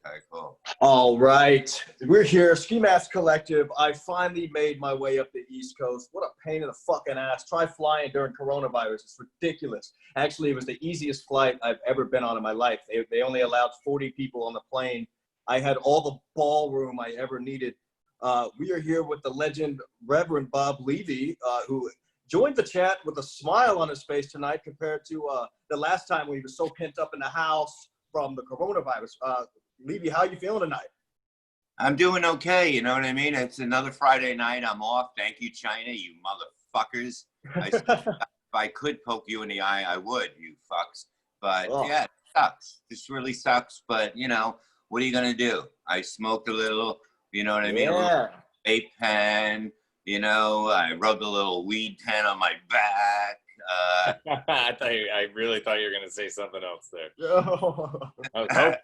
Okay, cool. All right. We're here, Ski Mask Collective. I finally made my way up the East Coast. What a pain in the fucking ass. Try flying during coronavirus. It's ridiculous. Actually, it was the easiest flight I've ever been on in my life. They only allowed 40 people on the plane. I had all the ballroom I ever needed. We are here with the legend, Reverend Bob Levy, who joined the chat with a smile on his face tonight compared to the last time when he was so pent up in the house from the coronavirus. Levy, how you feeling tonight? I'm doing okay, you know what I mean? It's another Friday night. I'm off. Thank you, China, you motherfuckers. If I could poke you in the eye, I would, you fucks. But yeah, it sucks. This really sucks. But, you know, what are you going to do? I smoked a little, you know what I mean? A little vape pen, you know, I rubbed a little weed pen on my back. I really thought you were going to say something else there. I was hoping.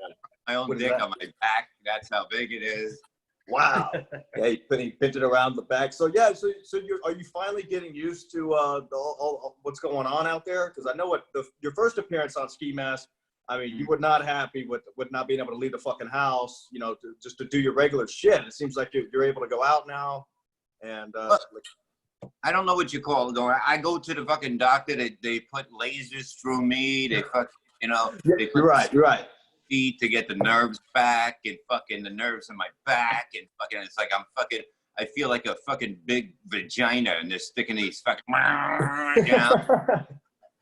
My own dick on my back. That's how big it is. Wow. Yeah, he pinned it around the back. So yeah, so are you finally getting used to all what's going on out there? Because I know your first appearance on Ski Mask, I mean, you were not happy with not being able to leave the fucking house, you know, just to do your regular shit. It seems like you're able to go out now, and I don't know what you call it. I go to the fucking doctor. They put lasers through me. They fucking, you know. You're right. Feet to get the nerves back and fucking the nerves in my back and fucking it's like I feel like a fucking big vagina and they're sticking these fucking down.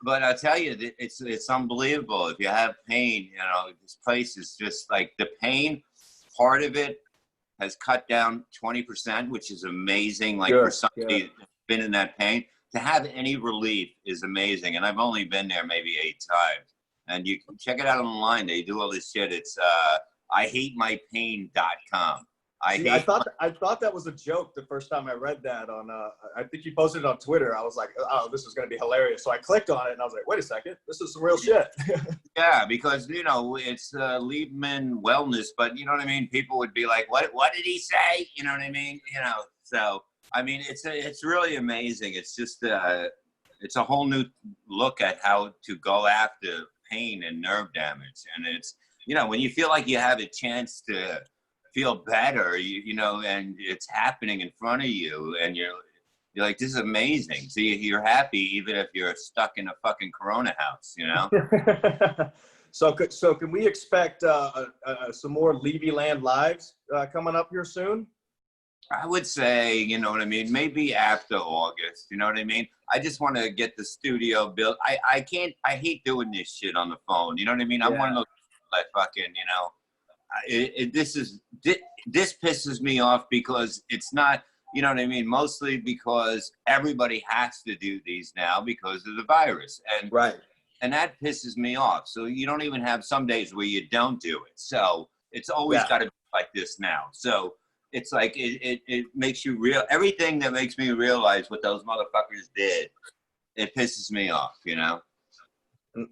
But I'll tell you, it's unbelievable. If you have pain, you know, this place is just like the pain part of it has cut down 20%, which is amazing. Like for somebody that's been in that pain, to have any relief is amazing. And I've only been there maybe 8 times. And you can check it out online. They do all this shit. It's IHateMyPain.com. I thought that was a joke the first time I read that on I think you posted it on Twitter. I was like, oh, this is gonna be hilarious. So I clicked on it and I was like, wait a second, this is some real shit. Yeah, because you know it's Liebman wellness, but you know what I mean. People would be like, what did he say? You know what I mean? You know. So I mean, it's really amazing. It's just it's a whole new look at how to go after pain and nerve damage. And it's, you know, when you feel like you have a chance to feel better, you know, and it's happening in front of you and you're like, this is amazing. So you're happy even if you're stuck in a fucking Corona house, you know? So can we expect some more Levy Land lives coming up here soon? I would say, you know what I mean, maybe after August, you know what I mean? I just want to get the studio built. I hate doing this shit on the phone, you know what I mean? I'm one of those that fucking, you know, this pisses me off because it's not, you know what I mean? Mostly because everybody has to do these now because of the virus. And and that pisses me off. So you don't even have some days where you don't do it. So it's always got to be like this now. So it's like it makes you real. Everything that makes me realize what those motherfuckers did, it pisses me off, you know?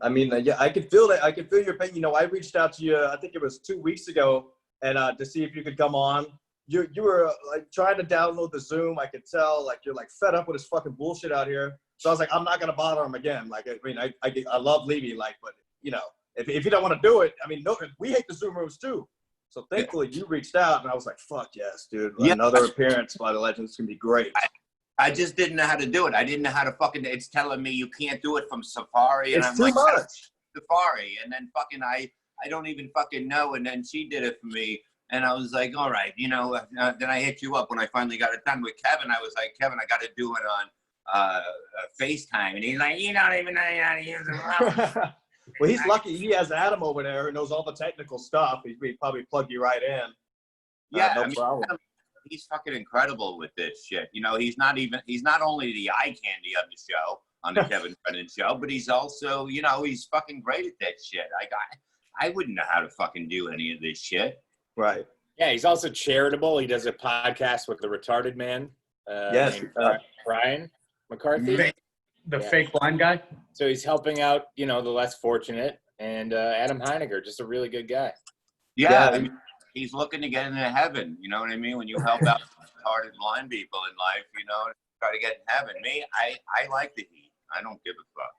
I mean, yeah, I can feel that. I can feel your pain. You know, I reached out to you, I think it was 2 weeks ago, and to see if you could come on. You were like trying to download the Zoom. I could tell like you're like fed up with this fucking bullshit out here. So I was like, I'm not gonna bother him again. Like, I mean, I love Levy, like, but you know, if you don't want to do it, I mean, no, we hate the Zoom rooms too. So thankfully you reached out, and I was like, fuck yes, dude. Another appearance by the Legends can be great. I just didn't know how to do it. I didn't know how to fucking, it's telling me you can't do it from Safari. And it's too much. Safari. And then fucking, I don't even fucking know. And then she did it for me. And I was like, all right, you know, then I hit you up when I finally got it done with Kevin. I was like, Kevin, I got to do it on FaceTime. And he's like, you don't even know how to use it. Well, he's lucky. He has Adam over there who knows all the technical stuff. He'd probably plug you right in. Yeah, no problem. Adam, he's fucking incredible with this shit. You know, he's not only the eye candy on the show, on the Kevin Brennan show, but he's also, you know, he's fucking great at that shit. I wouldn't know how to fucking do any of this shit. Right. Yeah, he's also charitable. He does a podcast with the retarded man. Yes. Brian McCarthy. The fake blind guy. So he's helping out, you know, the less fortunate. And Adam Heiniger, just a really good guy. Yeah, I mean, he's looking to get into heaven. You know what I mean? When you help out retarded blind people in life, you know, try to get in heaven. Me, I like the heat. I don't give a fuck.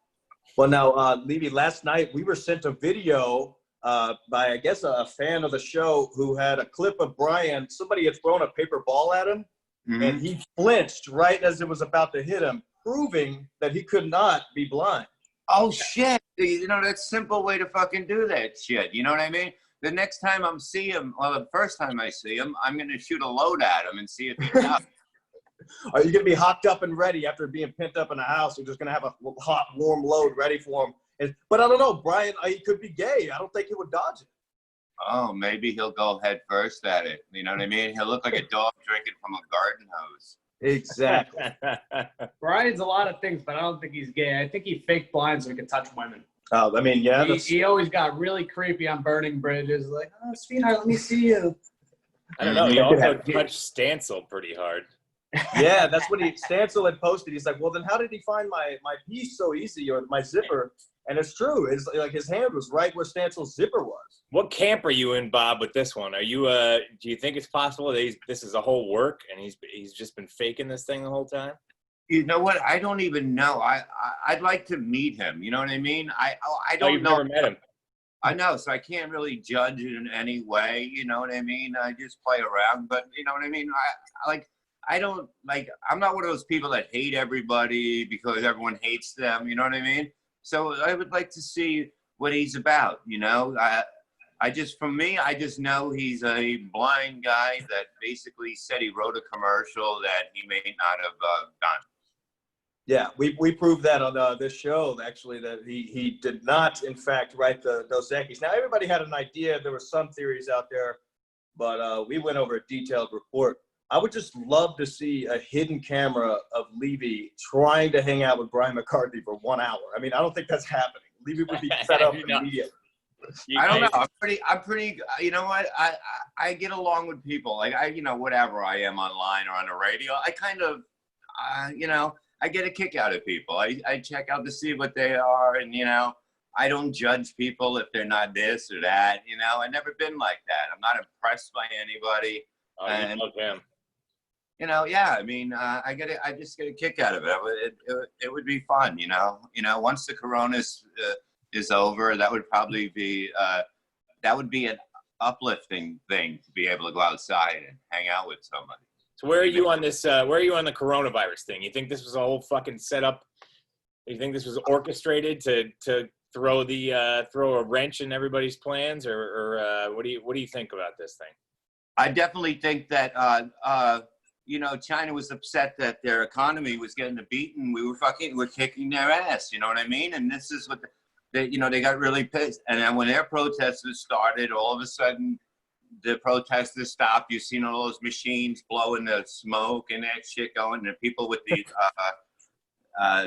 Well, now, Levy, last night we were sent a video by, I guess, a fan of the show who had a clip of Brian. Somebody had thrown a paper ball at him, and he flinched right as it was about to hit him, proving that he could not be blind. Oh, shit. You know, that's a simple way to fucking do that shit. You know what I mean? The next time I'm see him, well, the first time I see him, I'm going to shoot a load at him and see if he's out. Are you going to be hocked up and ready after being pent up in a house? You're just going to have a hot, warm load ready for him. But I don't know, Brian, he could be gay. I don't think he would dodge it. Oh, maybe he'll go head first at it. You know what I mean? He'll look like a dog drinking from a garden hose. Exactly. Brian's a lot of things, but I don't think he's gay. I think he faked blind so he could touch women. I mean, yeah. He always got really creepy on burning bridges. Like, oh, sweetheart, let me see you. I don't know. He also touched Stancil pretty hard. Yeah, that's what Stancil had posted. He's like, well, then how did he find my piece so easy, or my zipper? And it's true. It's like his hand was right where Stancil's zipper was. What camp are you in, Bob, with this one? Are you do you think it's possible that this is a whole work and he's just been faking this thing the whole time? You know what? I don't even know. I'd like to meet him. You know what I mean? I don't you've know. Never met him. I know, so I can't really judge it in any way. You know what I mean? I just play around, but you know what I mean? I'm not one of those people that hate everybody because everyone hates them. You know what I mean? So I would like to see what he's about. You know, I just know he's a blind guy that basically said he wrote a commercial that he may not have done. Yeah, we proved that on this show, actually, that he did not, in fact, write the Dos Equis. Now, everybody had an idea. There were some theories out there, but we went over a detailed report. I would just love to see a hidden camera of Levy trying to hang out with Brian McCarthy for 1 hour. I mean, I don't think that's happening. Levy would be fed up immediately. I don't know. I'm pretty. You know what? I get along with people. Like whatever I am online or on the radio, I kind of, I get a kick out of people. I check out to see what they are, and I don't judge people if they're not this or that. I've never been like that. I'm not impressed by anybody. Oh, you love him. Yeah. I mean, I just get a kick out of it. It would be fun. Once the corona is over, that would probably be an uplifting thing to be able to go outside and hang out with somebody. So where are you on this? Where are you on the coronavirus thing? You think this was a whole fucking setup? You think this was orchestrated to throw a wrench in everybody's plans, or what do you think about this thing? I definitely think that China was upset that their economy was getting beaten. We're kicking their ass. You know what I mean? And this is what they got really pissed. And then when their protesters started, all of a sudden the protesters stopped. You've seen all those machines blowing the smoke and that shit going, and the people with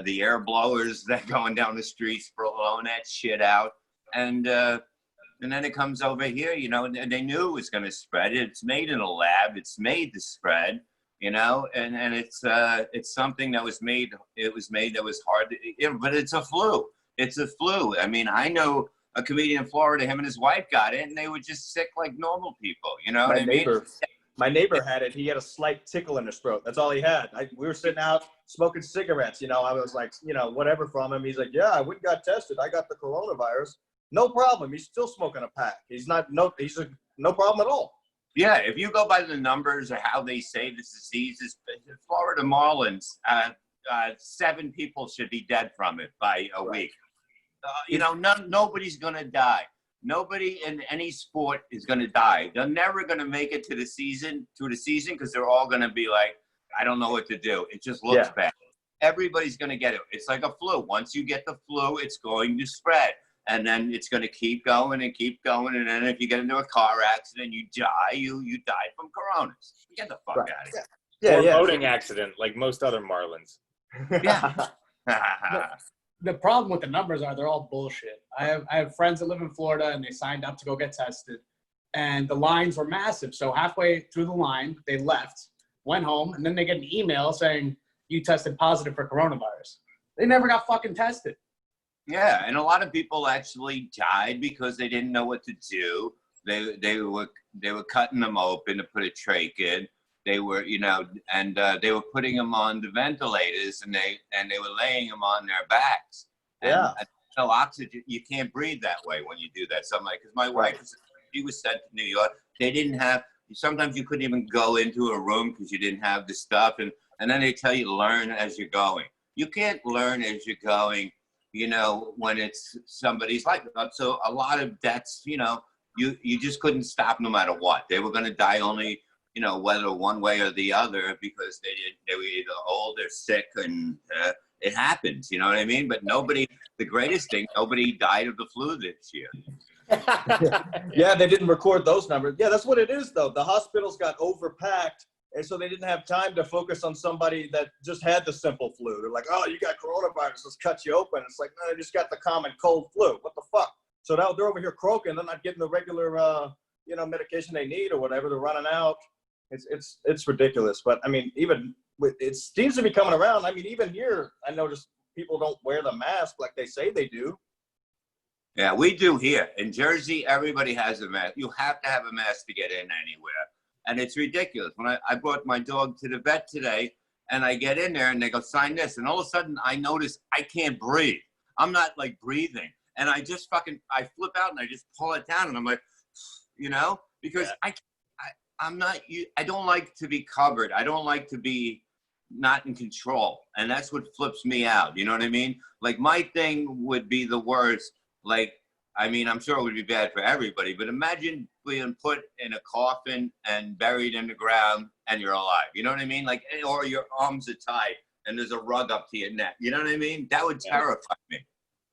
the air blowers that going down the streets blowing that shit out. And then it comes over here, and they knew it was going to spread. It's made in a lab. It's made to spread, and it's something that was made. It was made that was hard, but it's a flu. It's a flu. I mean, I know a comedian in Florida, him and his wife got it, and they were just sick like normal people. You know what I mean? My neighbor had it. He had a slight tickle in his throat. That's all he had. We were sitting out smoking cigarettes. I was like, whatever from him. He's like, yeah, I went and got tested. I got the coronavirus. No problem. He's still smoking a pack. He's no problem at all. Yeah, if you go by the numbers of how they say this disease is, Florida Marlins, 7 people should be dead from it by a week. Nobody's gonna die. Nobody in any sport is gonna die. They're never gonna make it to the season because they're all gonna be like, I don't know what to do. It just looks bad. Everybody's gonna get it. It's like a flu. Once you get the flu, it's going to spread. And then it's going to keep going and keep going. And then if you get into a car accident, you die. You died from coronas. Get the fuck out of here. Yeah, boating accident, like most other Marlins. Yeah. The problem with the numbers are they're all bullshit. I have friends that live in Florida, and they signed up to go get tested. And the lines were massive. So halfway through the line, they left, went home, and then they get an email saying, you tested positive for coronavirus. They never got fucking tested. Yeah, and a lot of people actually died because they didn't know what to do. They were cutting them open to put a trach in. They were, and they were putting them on the ventilators, and they were laying them on their backs. And no oxygen. You can't breathe that way when you do that. So I'm like, because my wife, she was sent to New York. They didn't have, sometimes you couldn't even go into a room because you didn't have the stuff. And then they tell you learn as you're going. You can't learn as you're going, you know, when it's somebody's life. So a lot of deaths, you know, you just couldn't stop no matter what. They were going to die only, you know, whether one way or the other, because they were either old or sick, and it happens, you know what I mean? But nobody, the greatest thing, nobody died of the flu this year. Yeah, they didn't record those numbers. Yeah, that's what it is, though. The hospitals got overpacked, and so they didn't have time to focus on somebody that just had the simple flu. They're like, oh, you got coronavirus, let's cut you open. It's like, no, they just got the common cold flu. What the fuck? So now they're over here croaking. They're not getting the regular, you know, medication they need or whatever. They're running out. It's ridiculous. But I mean, even it seems to be coming around. I mean, even here, I noticed people don't wear the mask like they say they do. Yeah, we do here. In Jersey, everybody has a mask. You have to have a mask to get in anywhere. And it's ridiculous. When I brought my dog to the vet today, and I get in there and they go, sign this. And all of a sudden I notice I can't breathe. I'm not like breathing. And I just I flip out and I just pull it down. And I'm like, you know, because I don't like to be covered. I don't like to be not in control. And that's what flips me out. You know what I mean? Like, my thing would be the worst. Like, I mean, I'm sure it would be bad for everybody, but imagine being put in a coffin and buried in the ground and you're alive. You know what I mean? Like, or your arms are tied and there's a rug up to your neck. You know what I mean? That would terrify me.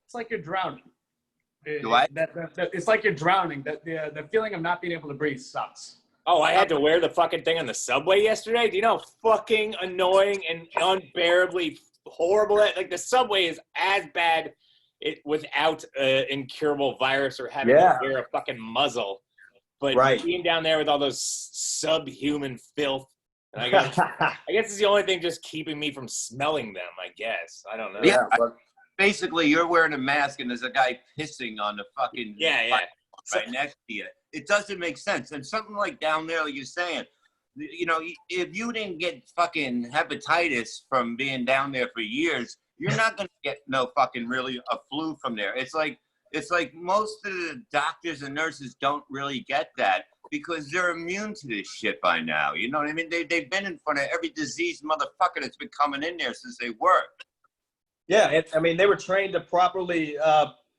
It's like you're drowning. It's like you're drowning. The feeling of not being able to breathe sucks. Oh, I had to wear the fucking thing on the subway yesterday. Do you know how fucking annoying and unbearably horrible that? Like, the subway is as bad without an incurable virus or having to wear a fucking muzzle. But being down there with all those subhuman filth, and I guess it's the only thing just keeping me from smelling them, I guess. I don't know. Yeah. Basically, you're wearing a mask and there's a guy pissing on the fucking right next to you. It doesn't make sense. And something like down there, like you're saying, you know, if you didn't get fucking hepatitis from being down there for years, you're not going to get no fucking really a flu from there. It's like most of the doctors and nurses don't really get that because they're immune to this shit by now. You know what I mean? They've been in front of every disease motherfucker that's been coming in there since they were. Yeah, I mean, they were trained to properly,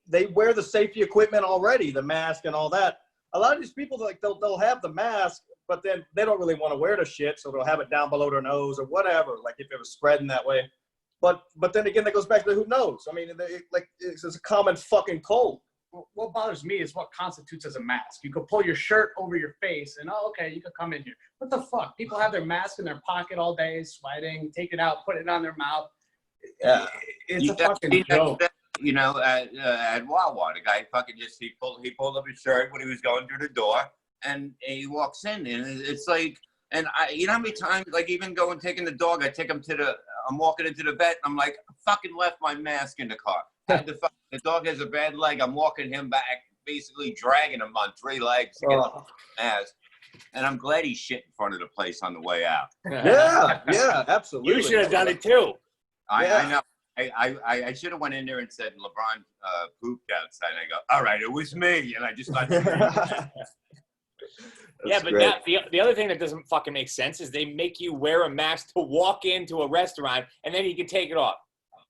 they wear the safety equipment already, the mask and all that. A lot of these people, like, they'll have the mask, but then they don't really want to wear the shit, so they'll have it down below their nose or whatever, like if it was spreading that way. But then again, that goes back to who knows. I mean, it's a common fucking cold. What bothers me is what constitutes as a mask. You could pull your shirt over your face and, oh, okay, you could come in here. What the fuck? People have their mask in their pocket all day, sweating, take it out, put it on their mouth. Yeah. It's a fucking joke. You know, at Wawa, the guy fucking just, he pulled up his shirt when he was going through the door, and he walks in, and it's like, and you know how many times, like, even taking the dog, I take him I'm walking into the vet, and I'm like, I fucking left my mask in the car. The dog has a bad leg, I'm walking him back, basically dragging him on 3 legs to get the mask. And I'm glad he shit in front of the place on the way out. Yeah, absolutely. You should have done it too. I know. I should have went in there and said LeBron pooped outside. And I go, all right, it was me, and I just got. Yeah, but now, the other thing that doesn't fucking make sense is they make you wear a mask to walk into a restaurant, and then you can take it off.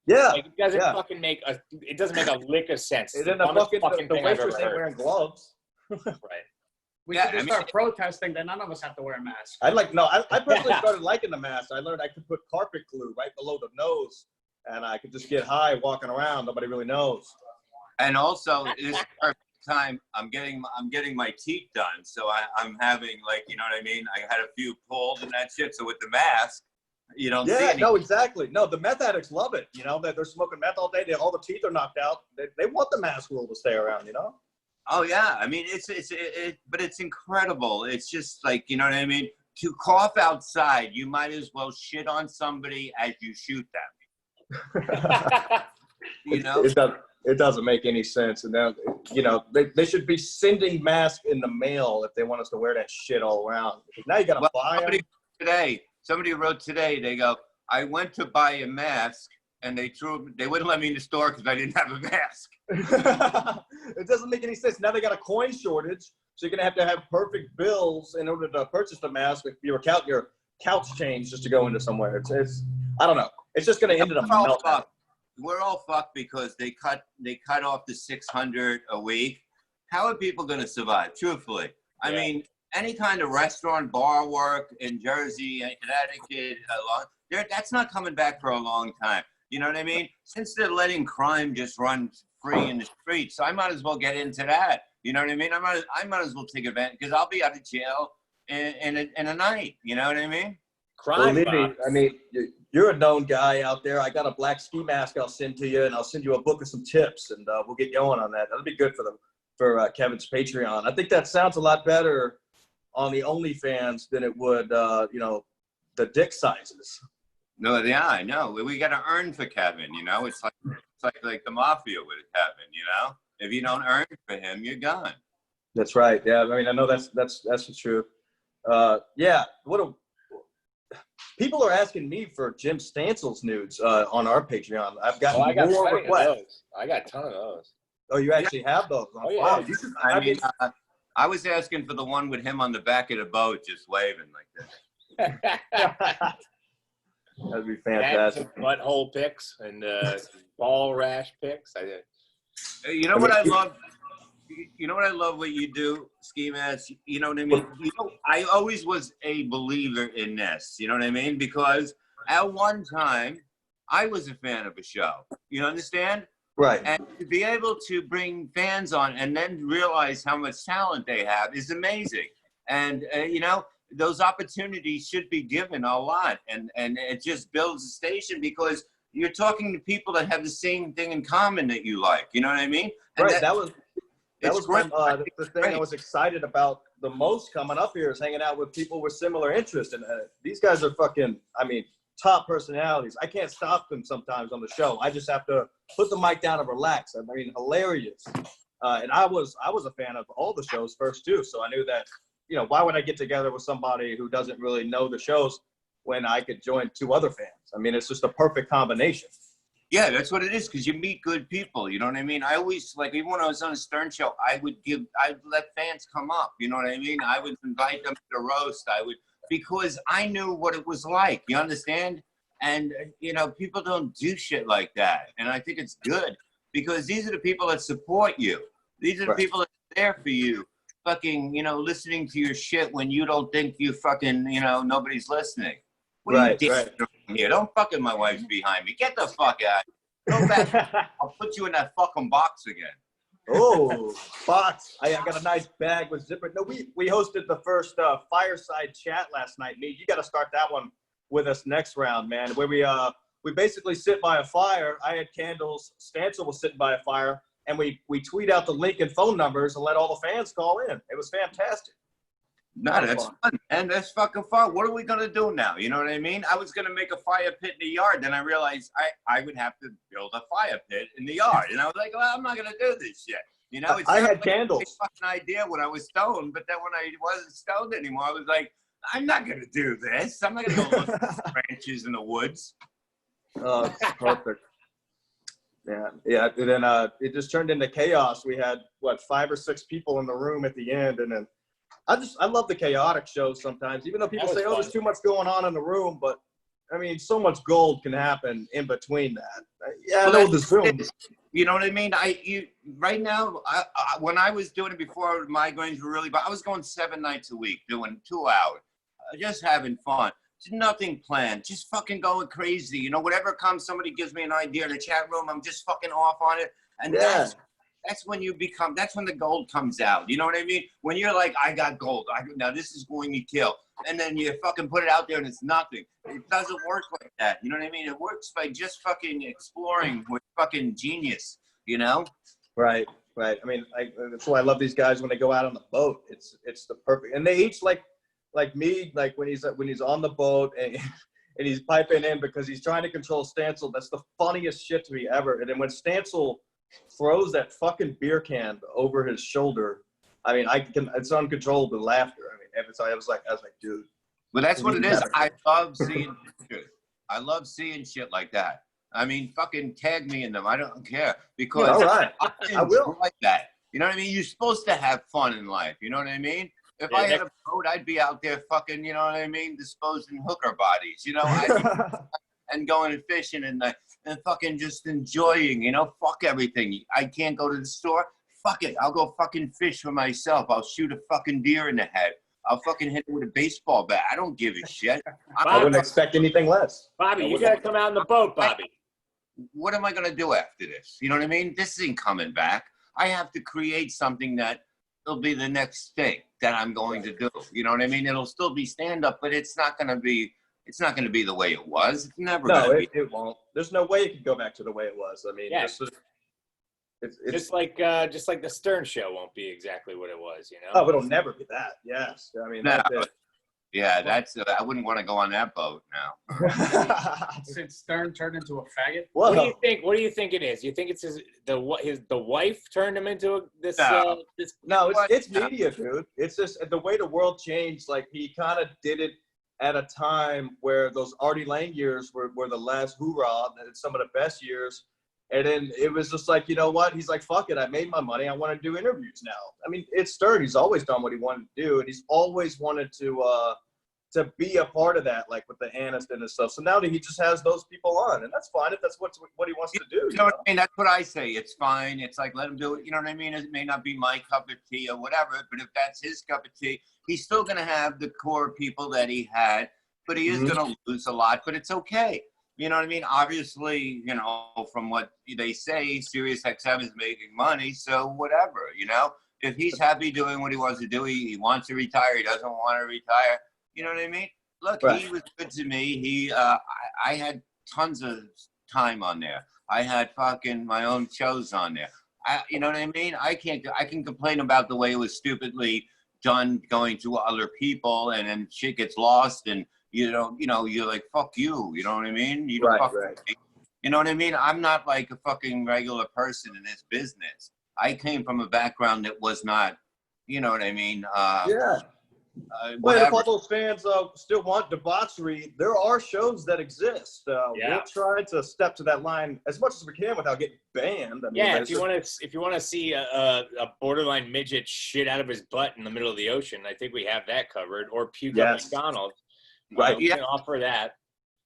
Yeah, like, it doesn't fucking make a lick of sense. It didn't the waitress ain't wearing gloves. Right. We should just start protesting that none of us have to wear a mask. I personally started liking the mask. I learned I could put carpet glue right below the nose, and I could just get high walking around. Nobody really knows. And also, this perfect time, I'm getting my teeth done, so I'm having, like, you know what I mean? I had a few pulled and that shit. So with the mask, you don't see anything. No, exactly. No, the meth addicts love it. You know, they're smoking meth all day. All the teeth are knocked out. They want the mask rule to stay around. You know. Oh yeah, I mean but it's incredible. It's just like, you know what I mean? To cough outside, you might as well shit on somebody as you shoot them. You know, it doesn't make any sense. And then, you know, they should be sending masks in the mail if they want us to wear that shit all around. Now you got to buy them. Somebody wrote today. They go, I went to buy a mask and they wouldn't let me in the store because I didn't have a mask. It doesn't make any sense. Now they got a coin shortage, so you're gonna have perfect bills in order to purchase the mask if you were counting your couch change just to go into somewhere. It's I don't know. It's just gonna end in a meltdown. We're all fucked because they cut off the 600 a week. How are people going to survive? Truthfully, I mean, any kind of restaurant, bar work in Jersey and Connecticut, that's not coming back for a long time. You know what I mean? Since they're letting crime just run free in the streets, I might as well get into that. You know what I mean? I might as well take advantage because I'll be out of jail in a night. You know what I mean? Crime. Well, I mean, you're a known guy out there. I got a black ski mask I'll send to you, and I'll send you a book of some tips, and we'll get going on that. That'll be good for Kevin's Patreon. I think that sounds a lot better on the OnlyFans than it would, the dick sizes. No, yeah, I know. We got to earn for Kevin. You know, it's like the mafia with Kevin. You know, if you don't earn for him, you're gone. That's right. Yeah, I mean, I know that's the truth. Yeah. People are asking me for Jim Stansel's nudes on our Patreon. I've gotten more requests. I got a ton of those. Oh, you actually have those on file. Yeah. I was asking for the one with him on the back of the boat just waving like this. That'd be fantastic. Butthole pics and ball rash pics. You know what I love? You know what I love what you do, Ski Mask? You know what I mean? I always was a believer in this. You know what I mean? Because at one time, I was a fan of a show. You understand? Right. And to be able to bring fans on and then realize how much talent they have is amazing. And, those opportunities should be given a lot. And it just builds a station because you're talking to people that have the same thing in common that you like. You know what I mean? And right. That was the thing I was excited about the most coming up here is hanging out with people with similar interests. And these guys are top personalities. I can't stop them sometimes on the show. I just have to put the mic down and relax. I mean, hilarious. And I was a fan of all the shows first too. So I knew that, why would I get together with somebody who doesn't really know the shows when I could join two other fans? I mean, it's just a perfect combination. Yeah, that's what it is, because you meet good people. You know what I mean? I always, even when I was on a Stern show, I'd let fans come up. You know what I mean? I would invite them to the roast. Because I knew what it was like. You understand? And, people don't do shit like that. And I think it's good because these are the people that support you. These are the people that are there for you. Fucking, listening to your shit when you don't think you fucking, nobody's listening. What are you doing here? Don't fucking my wife's behind me. Get the fuck out. Go back. I'll put you in that fucking box again. Oh, box. I got a nice bag with zipper. No, we hosted the first fireside chat last night. Me, you got to start that one with us next round, man, where we basically sit by a fire. I had candles. Stancil was sitting by a fire. And we tweet out the link and phone numbers and let all the fans call in. It was fantastic. No, that's fun. And that's fucking fun. What are we going to do now? You know what I mean? I was going to make a fire pit in the yard. Then I realized I would have to build a fire pit in the yard. And I was like, well, I'm not going to do this shit. I had candles. It's a fucking idea when I was stoned. But then when I wasn't stoned anymore, I was like, I'm not going to do this. I'm not going to go look at branches in the woods. Oh, perfect. Yeah. And then it just turned into chaos. We had 5 or 6 people in the room at the end, and then I love the chaotic shows sometimes. Even though people say, "Oh, there's too much going on in the room," but I mean, so much gold can happen in between that. Yeah, I know the Zoom. You know what I mean? Right now, when I was doing it before migraines were really bad, I was going 7 nights a week, doing 2 hours, just having fun. Nothing planned, just fucking going crazy. Whatever comes, somebody gives me an idea in the chat room, I'm just fucking off on it. And that's when that's when the gold comes out. You know what I mean? When you're like, I got gold. Now this is going to kill. And then you fucking put it out there and it's nothing. It doesn't work like that. You know what I mean? It works by just fucking exploring with fucking genius, Right. I mean, that's why I love these guys when they go out on the boat. It's the perfect, and they each like me, when he's on the boat and he's piping in because he's trying to control Stancil. That's the funniest shit to me ever. And then when Stancil throws that fucking beer can over his shoulder, I mean, it's uncontrollable laughter. I mean, every time I was like, dude. Well, that's what it is. I love seeing shit like that. I mean, fucking tag me in them. I don't care because All right. I will. like that. You know what I mean? You're supposed to have fun in life. You know what I mean? If I had a boat, I'd be out there fucking, you know what I mean, disposing hooker bodies. You know, and going and fishing and fucking just enjoying. You know, fuck everything. I can't go to the store. Fuck it. I'll go fucking fish for myself. I'll shoot a fucking deer in the head. I'll fucking hit it with a baseball bat. I don't give a shit. I wouldn't expect anything less. Bobby, you gotta come out in the boat, Bobby. What am I gonna do after this? You know what I mean? This ain't coming back. I have to create something that will be the next thing that I'm going to do. You know what I mean? It'll still be stand up, but it's not gonna be the way it was. It's never gonna be. It won't. There's no way it could go back to the way it was. I mean, it's just like the Stern Show won't be exactly what it was, you know. Oh, it'll never be that. Yes, I mean that's it. Yeah, I wouldn't want to go on that boat now. Since Stern turned into a faggot. What do you think? What do you think it is? You think it's the wife turned him into this? No, it's media, dude. It's just the way the world changed. Like he kind of did it at a time where those Artie Lang years were the last hoorah, and some of the best years. And then it was just like, you know what? He's like, fuck it. I made my money. I want to do interviews now. I mean, it's Stern. He's always done what he wanted to do. And he's always wanted to be a part of that, like with the Aniston and stuff. So now that he just has those people on, and that's fine if that's what he wants to do. You know what I mean? That's what I say. It's fine. It's like, let him do it. You know what I mean? It may not be my cup of tea or whatever, but if that's his cup of tea, he's still going to have the core people that he had, but he is going to lose a lot, but it's okay. You know what I mean? Obviously, you know, from what they say, Sirius XM is making money, so whatever, you know? If he's happy doing what he wants to do, he wants to retire, he doesn't want to retire, you know what I mean? Look, He was good to me. I had tons of time on there. I had fucking my own shows on there. You know what I mean? I can complain about the way it was stupidly done going to other people, and then shit gets lost, and you're like, fuck you. You know what I mean? You don't fuck me. You know what I mean? I'm not like a fucking regular person in this business. I came from a background that was not, you know what I mean? Well, if all those fans still want debauchery, there are shows that exist. We'll try to step to that line as much as we can without getting banned. I mean, if you want to see a borderline midget shit out of his butt in the middle of the ocean, I think we have that covered. Or puke up McDonald's. Right. We can offer that.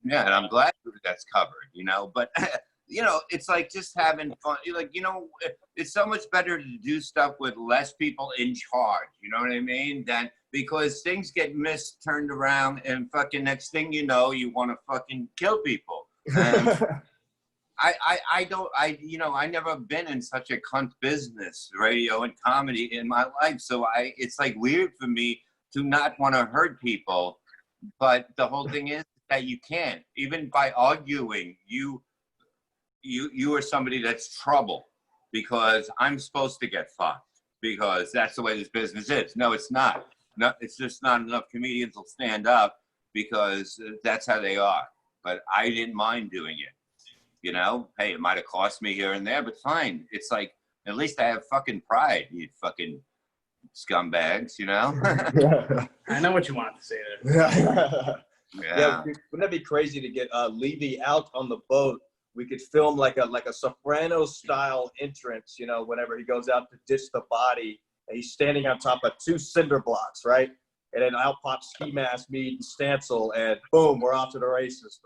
Yeah, and I'm glad that's covered, you know, but you know, it's like just having fun. Like, you know, it's so much better to do stuff with less people in charge, you know what I mean? Because things get turned around, and fucking next thing you know, you want to fucking kill people. I never been in such a cunt business, radio and comedy in my life. So it's like weird for me to not want to hurt people. But the whole thing is that you can't, even by arguing, you are somebody that's trouble, because I'm supposed to get fucked because that's the way this business is. No, it's not. No, it's just not enough comedians will stand up because that's how they are. But I didn't mind doing it. You know, hey, it might have cost me here and there, but fine. It's like, at least I have fucking pride, you fucking scumbags, you know? I know what you wanted to say there. Yeah, wouldn't that be crazy to get Levy out on the boat? We could film like a Sopranos style entrance, you know, whenever he goes out to ditch the body, and he's standing on top of 2 cinder blocks, right? And then out pops Ski Mask, Mead, and Stancil, and boom, we're off to the races.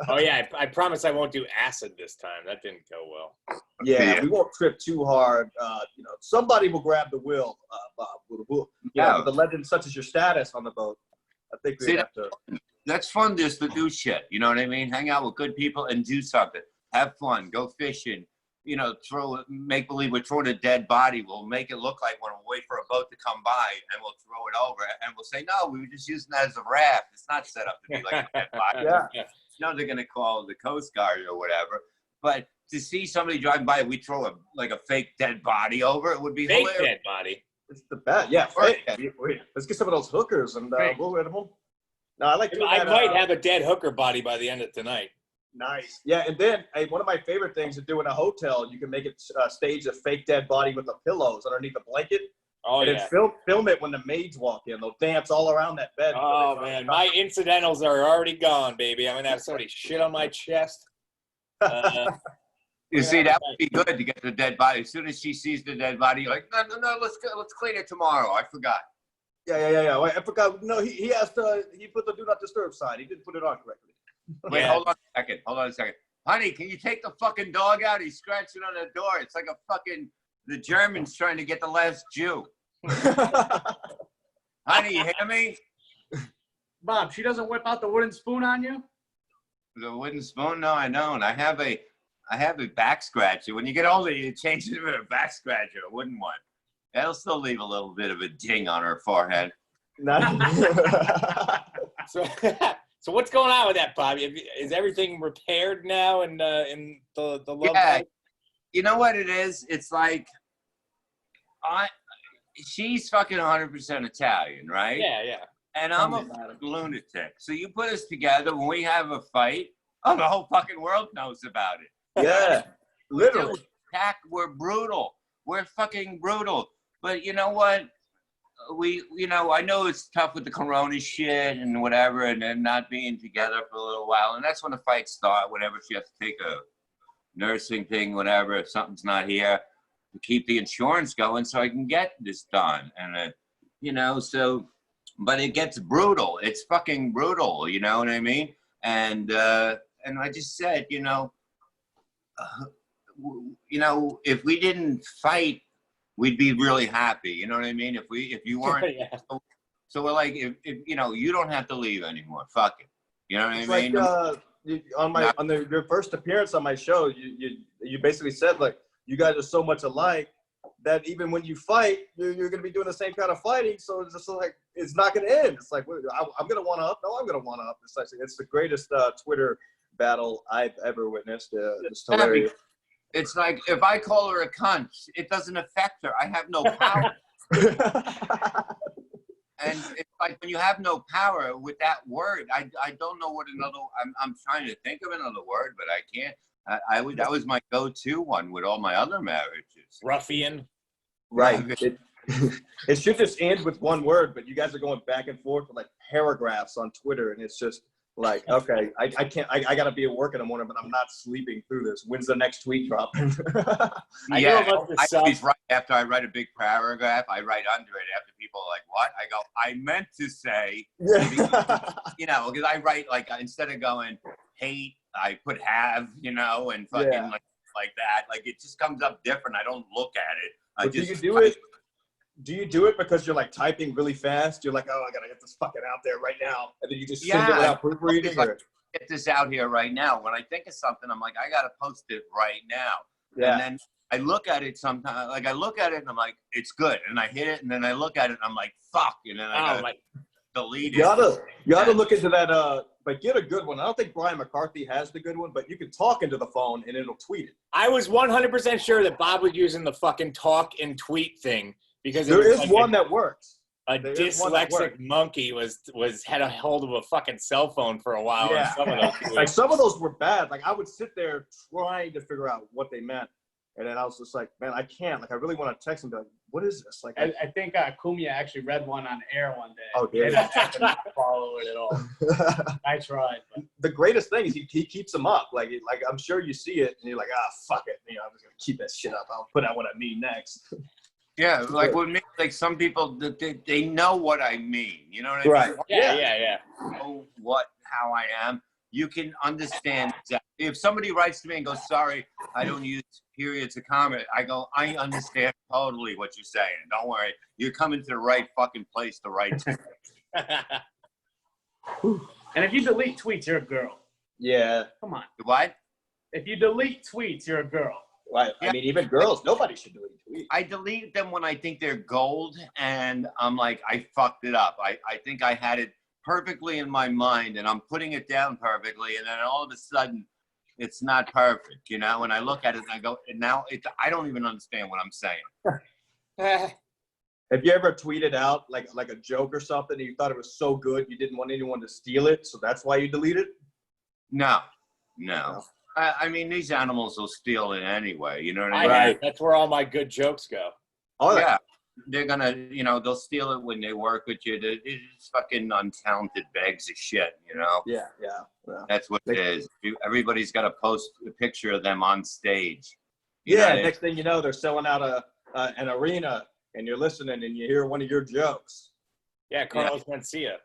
Oh yeah, I promise I won't do acid this time. That didn't go well. Yeah, we won't trip too hard. You know, somebody will grab the wheel, Bob. With a legend such as your status on the boat, I think we have to. That's fun just to do shit. You know what I mean? Hang out with good people and do something. Have fun. Go fishing. You know, make believe we're throwing a dead body. We'll make it look like when we wait for a boat to come by, and we'll throw it over, and we'll say, no, we were just using that as a raft. It's not set up to be like a dead body. No, they're going to call the Coast Guard or whatever. But to see somebody driving by, we throw a fake dead body over, it would be fake hilarious. Dead body. It's the best. Yeah, fake. Let's get some of those hookers, and we'll hit them. No, I like. I might have a dead hooker body by the end of tonight. Nice. Yeah, and then one of my favorite things to do in a hotel, you can make it stage a fake dead body with the pillows underneath the blanket. Oh, and then film it when the maids walk in. They'll dance all around that bed. Oh, man. My incidentals are already gone, baby. I'm going to have somebody shit on my chest. You see, that would be good to get the dead body. As soon as she sees the dead body, you're like, no, let's clean it tomorrow. I forgot. Yeah. Wait, I forgot. No, he put the do not disturb sign. He didn't put it on correctly. Wait, hold on a second. Honey, can you take the fucking dog out? He's scratching on the door. It's like the Germans trying to get the last Jew. Honey, you hear me? Bob, she doesn't whip out the wooden spoon on you? The wooden spoon? No, I don't. I have a back scratcher. When you get older, you change it to a back scratcher, a wooden one. That'll still leave a little bit of a ding on her forehead. So what's going on with that, Bobby? Is everything repaired now in the love life? You know what it is? It's like she's fucking 100% Italian, right? Yeah. And I'm a lunatic. So you put us together when we have a fight, the whole fucking world knows about it. Yeah, literally. We're brutal. We're fucking brutal. But you know what? I know it's tough with the corona shit and whatever, and then not being together for a little while. And that's when the fights start, whenever she has to take a nursing thing, whatever, if something's not here, to keep the insurance going so I can get this done. And, but it gets brutal. It's fucking brutal, you know what I mean? And I just said, if we didn't fight, we'd be really happy. You know what I mean? If you weren't, Yeah. So we're like, if you don't have to leave anymore. Fuck it. You know what I mean? Like, your first appearance on my show, you basically said, like, you guys are so much alike that even when you fight, you're going to be doing the same kind of fighting. So it's just like, it's not going to end. It's like, I'm going to one up. No, I'm going to one up. It's the greatest Twitter battle I've ever witnessed. It's hilarious. It's like, if I call her a cunt, it doesn't affect her. I have no power. And it's like, when you have no power with that word, I don't know what I'm trying to think of another word, but I can't. That was my go-to one with all my other marriages. Ruffian. Right. It should just end with one word, but you guys are going back and forth for like paragraphs on Twitter, and it's just like, okay, I can't. I gotta be at work in the morning, but I'm not sleeping through this. When's the next tweet dropping? I always write after I write a big paragraph. I write under it after people are like, "What?" I go, "I meant to say," because I write like, instead of going hate, I put have, and fucking like that. Like, it just comes up different. I don't look at it. Do you do it because you're like typing really fast? You're like, oh, I gotta get this fucking out there right now, and then you just send it without proofreading. Like, get this out here right now. When I think of something, I'm like, I gotta post it right now. Yeah. And then I look at it sometimes. Like, I look at it and I'm like, it's good, and I hit it, and then I look at it and I'm like, fuck, and then I gotta delete it. You gotta look into that. But get a good one. I don't think Brian McCarthy has the good one, but you can talk into the phone and it'll tweet it. I was 100% sure that Bob was using the fucking talk and tweet thing. Because there is one that works. A dyslexic monkey had a hold of a fucking cell phone for a while. Yeah. Like, some of those were bad. Like, I would sit there trying to figure out what they meant, and then I was just like, man, I can't. Like, I really want to text him, be like, what is this? Like, I think Kumia actually read one on air one day. Oh, did I could not follow it at all. I tried. But. The greatest thing is he keeps them up. Like I'm sure you see it, and you're like, fuck it. I'm just gonna keep that shit up. I'll put out what I mean next. Yeah, like with me, like some people, they know what I mean. You know what I mean? Right. Yeah. Know how I am. You can understand exactly. If somebody writes to me and goes, "Sorry, I don't use periods of comment," I go, "I understand totally what you're saying. Don't worry. You're coming to the right fucking place, the right time." And if you delete tweets, you're a girl. Yeah. Come on. What? If you delete tweets, you're a girl. Right. Yeah. I mean, even girls, nobody should delete tweets. I delete them when I think they're gold, and I'm like, I fucked it up. I think I had it perfectly in my mind, and I'm putting it down perfectly, and then all of a sudden, it's not perfect, And I look at it, and I go, and now I don't even understand what I'm saying. Have you ever tweeted out like a joke or something, and you thought it was so good you didn't want anyone to steal it, so that's why you deleted it? No. I mean, these animals will steal it anyway. You know what I mean? Right. That's where all my good jokes go. Oh, yeah. they're gonna, they'll steal it when they work with you. They're just fucking untalented bags of shit, Yeah. That's what it is. Everybody's got to post a picture of them on stage. Next thing you know, they're selling out an arena, and you're listening, and you hear one of your jokes. Yeah, Carlos Mencia.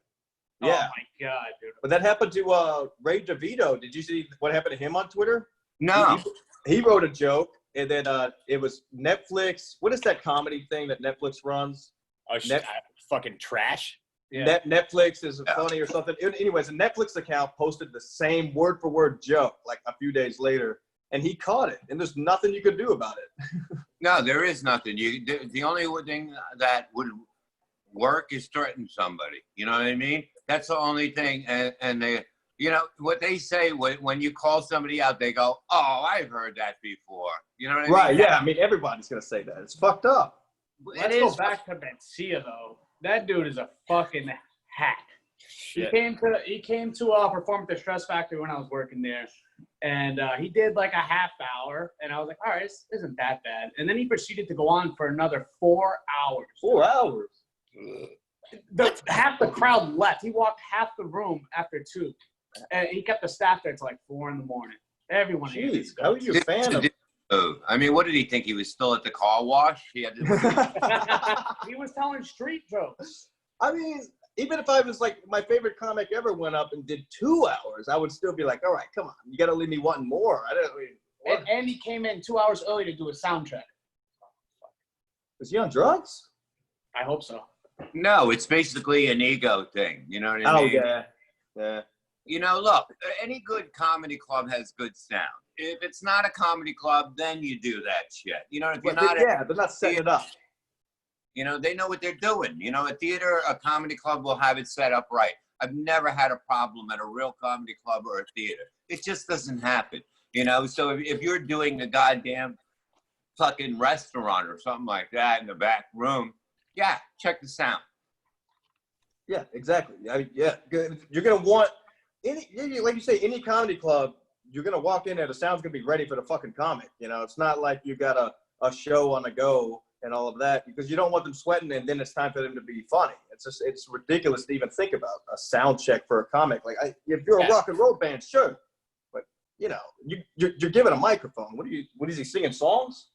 Yeah. Oh my god, dude. But that happened to Ray DeVito. Did you see what happened to him on Twitter? No. He wrote a joke, and then it was Netflix. What is that comedy thing that Netflix runs? Oh, fucking trash. Yeah. Netflix is funny or something. Anyways, a Netflix account posted the same word-for-word joke like a few days later, and he caught it, and there's nothing you could do about it. No, there is nothing. The only thing that would work is threaten somebody. You know what I mean? That's the only thing. And they, what they say when you call somebody out, they go, "Oh, I've heard that before." You know what I mean? Right? Yeah. I mean, everybody's gonna say that. It's fucked up. Let's go back to Mencia though. That dude is a fucking hack. Shit. He came to perform at the Stress Factory when I was working there, and he did like a half hour, and I was like, all right, this isn't that bad. And then he proceeded to go on for another 4 hours. 4 hours. Half the crowd left. He walked half the room after 2, and he kept the staff there till like 4 in the morning. Everyone hated Jeez, this guy. how are you a fan of? I mean, what did he think? He was still at the car wash? He had to. He was telling street jokes. I mean, even if I was like my favorite comic ever went up and did 2 hours, I would still be like, all right, come on, you got to leave me wanting more. And he came in 2 hours early to do a sound check. Was he on drugs? I hope so. No, it's basically an ego thing. You know what I mean? Yeah. Look, any good comedy club has good sound. If it's not a comedy club, then you do that shit. If you're not, they're not setting it up. They know what they're doing. A theater, a comedy club will have it set up right. I've never had a problem at a real comedy club or a theater. It just doesn't happen. So if you're doing a goddamn fucking restaurant or something like that in the back room, yeah, check the sound. Yeah, exactly. You're gonna want like you say, any comedy club. You're gonna walk in there, the sound's gonna be ready for the fucking comic. It's not like you got a show on the go and all of that, because you don't want them sweating and then it's time for them to be funny. It's ridiculous to even think about a sound check for a comic. Like if you're a rock and roll band, sure, but you're given a microphone. What is he singing songs?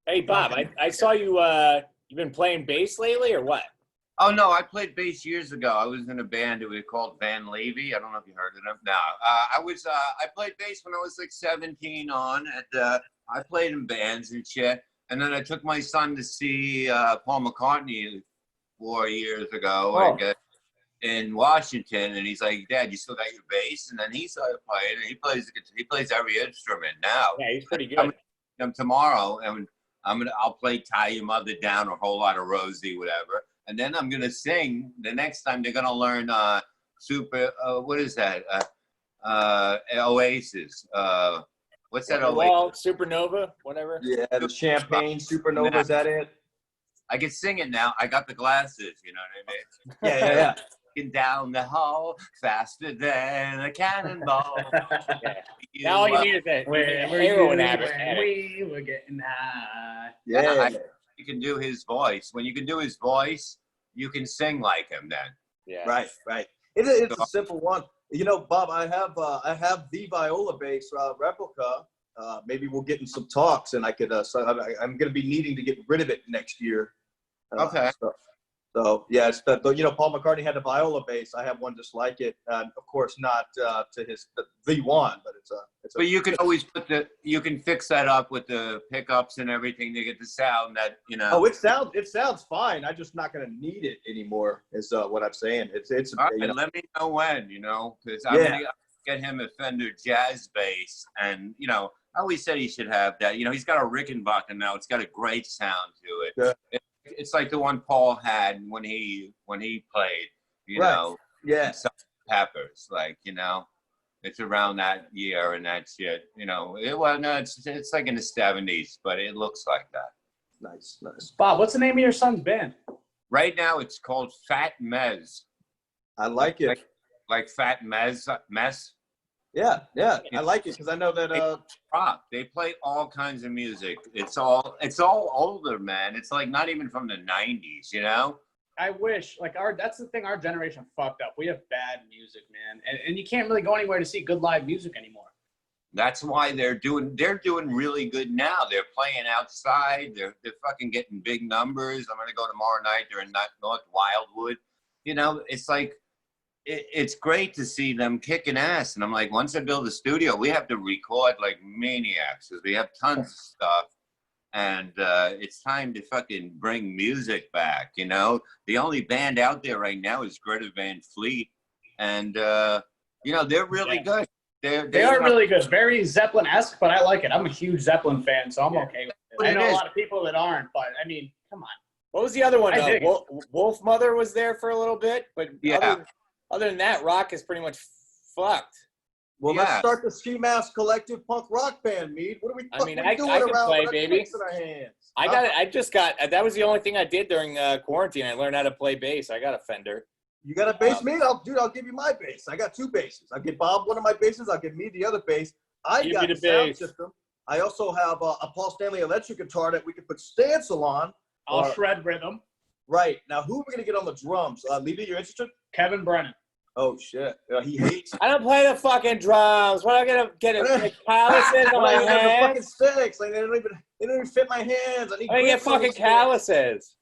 Hey Bob, I saw you. You've been playing bass lately, or what? Oh no, I played bass years ago. I was in a band that we called Bob Levy. I don't know if you heard of them. No, I played bass when I was like 17 on, and I played in bands and shit. And then I took my son to see Paul McCartney 4 years ago, I guess, in Washington. And he's like, "Dad, you still got your bass?" And then he started playing, and he plays every instrument now. Yeah, he's pretty good. Tomorrow, and I'll play "Tie Your Mother Down" or "A Whole Lot of Rosie," whatever. And then I'm gonna sing. The next time they're gonna learn what is that? Oasis. What's that? Oasis? Supernova, whatever. Yeah, the Champagne Supernova. Is that it? I can sing it now. I got the glasses. You know what I mean? Yeah. Down the hall faster than a cannonball. Now all you need is that heroin addict. We were getting high. Yeah. You can do his voice. When you can do his voice, you can sing like him then. Yeah. Right. It's a simple one. Bob, I have the viola bass replica. Maybe we'll get in some talks, and I could. I'm going to be needing to get rid of it next year. Okay. So yeah, it's Paul McCartney had a viola bass. I have one just like it. Of course, not to his the one, but it's a. But you can always you can fix that up with the pickups and everything to get the sound that Oh, it sounds fine. I'm just not going to need it anymore. Is what I'm saying. It's. All right, let me know when, because I'm gonna get him a Fender Jazz bass, and I always said he should have that. He's got a Rickenbacker now. It's got a great sound to it. Yeah. It's like the one Paul had when he played. Right. Yeah. Peppers, it's around that year and that shit. It's like in the 70s, but it looks like that. Nice. Bob, what's the name of your son's band? Right now, it's called Fat Mez. I like it. Like Fat Mez. Yeah, I like it because I know that. Rock. They play all kinds of music. It's all older, man. It's like not even from the 90s, you know? I wish, like, that's the thing our generation fucked up. We have bad music, man. And you can't really go anywhere to see good live music anymore. That's why they're doing really good now. They're playing outside. They're fucking getting big numbers. I'm gonna go tomorrow night. They're in North Wildwood. You know, it's like it's great to see them kicking ass. And I'm like, once I build a studio, we have to record like maniacs because we have tons of stuff. And it's time to fucking bring music back, you know? The only band out there right now is Greta Van Fleet. And, you know, they're really good. They are really good. Very Zeppelin-esque, but I like it. I'm a huge Zeppelin fan, so I'm okay with it. I know a lot of people that aren't, but, I mean, come on. What was the other one? Wolf Mother was there for a little bit, but other than that, rock is pretty much fucked. Well, let's start the Ski Mask Collective punk rock band, Mead. What are we doing I can around play, with baby. in our hands? That was the only thing I did during quarantine. I learned how to play bass. I got a Fender. You got a bass, Mead? I'll give you my bass. I got 2 basses. I'll give Bob one of my basses. I'll give Mead the other bass. I got the sound system. I also have a Paul Stanley electric guitar that we can put stencil on. I'll shred rhythm. Right. Now, who are we going to get on the drums? Levy, you're interested? Kevin Brennan. Oh, shit. He hates. I don't play the fucking drums. What am I going to get like calluses on my hands? The fucking sticks. Like, they don't even fit my hands. I get fucking calluses.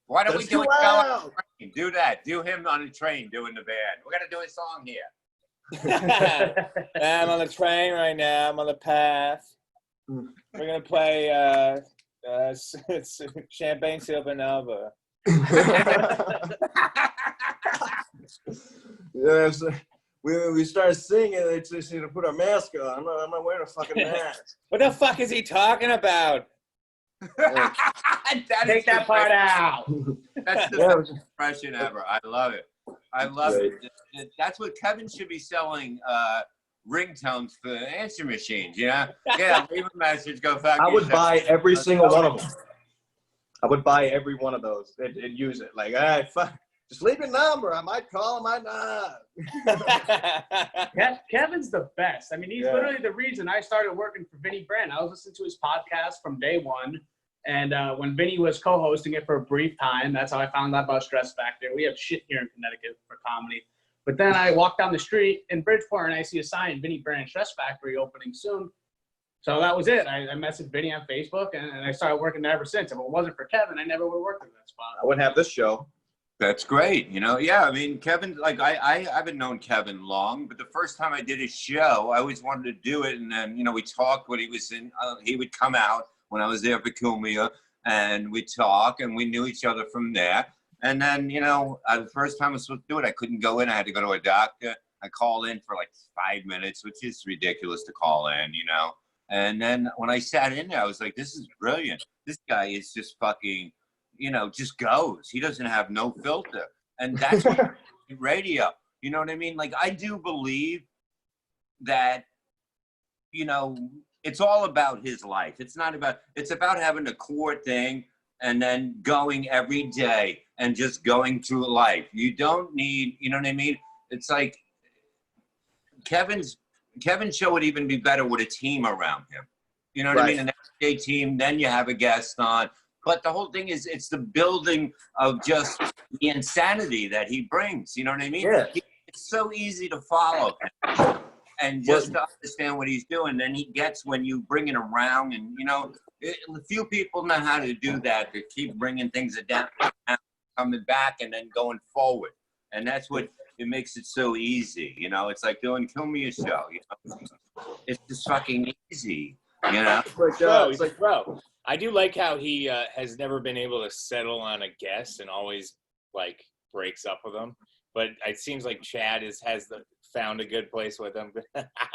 Why don't we do a fellow on a train? Do that. Do him on a train doing the band. We're going to do a song here. I'm on the train right now. I'm on the path. We're going to play Champagne Supernova. Yes, we started singing. They just need to put our mask on. I'm not wearing a fucking mask. What the fuck is he talking about? Take that part out. That's the best impression ever. I love it. I love it. That's what Kevin should be selling. Ringtones for answer machines. Yeah, leave a message. Go fuck. I would buy every single one of them. I would buy every one of those and use it. Like, all right, fuck. Just leave your number. I might call, I might not. Kevin's the best. I mean, he's literally the reason I started working for Vinny Brand. I was listening to his podcast from day one. And when Vinny was co-hosting it for a brief time, that's how I found out about Stress Factor. We have shit here in Connecticut for comedy. But then I walk down the street in Bridgeport and I see a sign, Vinny Brand Stress Factory opening soon. So that was it. I messaged Vinny on Facebook and I started working there ever since. If it wasn't for Kevin, I never would have worked in that spot. I wouldn't have this show. That's great. You know, I mean, Kevin, like I haven't known Kevin long, but the first time I did his show, I always wanted to do it. And then, you know, we talked when he was in, he would come out when I was there for Kumia and we'd talk and we knew each other from there. And then, you know, the first time I was supposed to do it, I couldn't go in. I had to go to a doctor. I called in for like 5 minutes, which is ridiculous to call in, you know. And then when I sat in there, I was like, this is brilliant. This guy is just fucking, you know, just goes. He doesn't have no filter. And that's what radio, you know what I mean? Like, I do believe that, you know, it's all about his life. It's about having a core thing and then going every day and just going through life. You don't need, you know what I mean? It's like Kevin's show would even be better with a team around him. You know what I mean? An everyday team, then you have a guest on. But the whole thing is, it's the building of just the insanity that he brings. You know what I mean? Yeah. It's so easy to follow him and just to understand what he's doing. Then he gets when you bring it around, and you know, a few people know how to do that. To keep bringing things down, coming back, and then going forward. And that's what it makes it so easy. You know, it's like doing Kill Me a Show. You know, it's just fucking easy. You know, he's like, bro. I do like how he has never been able to settle on a guest and always like breaks up with them. But it seems like Chad has found a good place with him.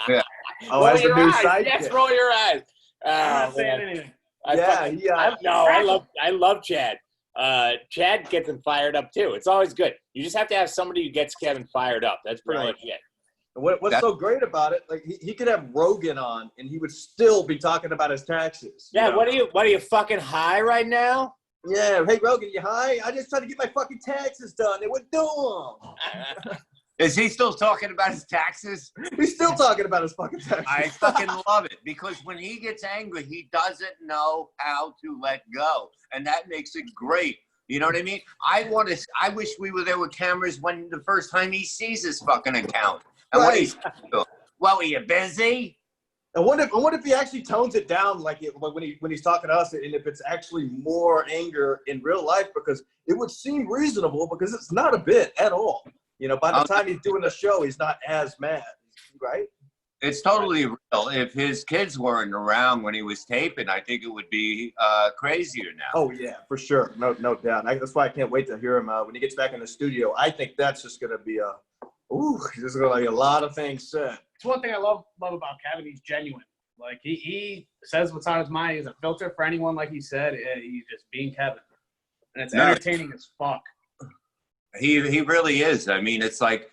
Yeah. Oh, as the new sidekick. Yes, roll your eyes. I'm not saying anything. I love Chad. Chad gets him fired up too. It's always good. You just have to have somebody who gets Kevin fired up. That's pretty much it. What's so great about it? Like he could have Rogan on, and he would still be talking about his taxes. Yeah. You know? What are you fucking high right now? Yeah. Hey Rogan, you high? I just tried to get my fucking taxes done. They wouldn't do them. Is he still talking about his taxes? He's still talking about his fucking taxes. I fucking love it because when he gets angry, he doesn't know how to let go, and that makes it great. You know what I mean? I wish we were there with cameras when the first time he sees his fucking account. And what he's well, are you busy? I wonder if he actually tones it down like when he's talking to us, and if it's actually more anger in real life, because it would seem reasonable because it's not a bit at all. You know, by the time he's doing the show, he's not as mad, right? It's totally real. If his kids weren't around when he was taping, I think it would be crazier now. Oh yeah, for sure, no doubt. That's why I can't wait to hear him when he gets back in the studio. I think that's just gonna be there's gonna be a lot of things said. It's one thing I love about Kevin. He's genuine. Like he says what's on his mind. He's a filter for anyone. Like he said, he's just being Kevin, and it's entertaining as fuck. He really is. I mean, it's like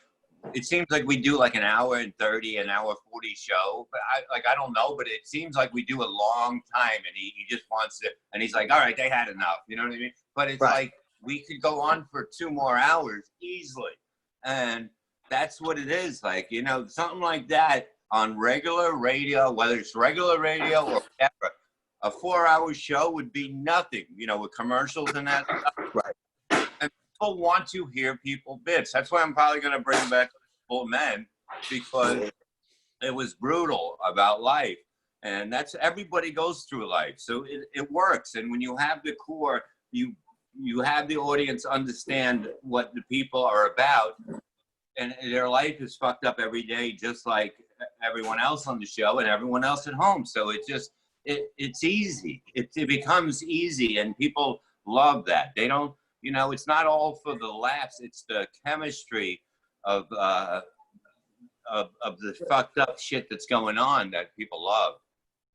it seems like we do like an hour and 30, an hour 40 show. But I don't know, but it seems like we do a long time, and he just wants to. And he's like, all right, they had enough. You know what I mean? But it's like we could go on for 2 more hours easily, and that's what it is. Like, you know, something like that on regular radio, whether it's regular radio or whatever, a 4-hour show would be nothing, you know, with commercials and that stuff. Right. And people want to hear people bitch. That's why I'm probably going to bring back Full Men, because it was brutal about life. And that's, everybody goes through life. So it works. And when you have the core, you have the audience understand what the people are about. And their life is fucked up every day, just like everyone else on the show and everyone else at home. So it just, it's easy. It becomes easy, and people love that. They don't, you know, it's not all for the laughs. It's the chemistry of the fucked up shit that's going on that people love.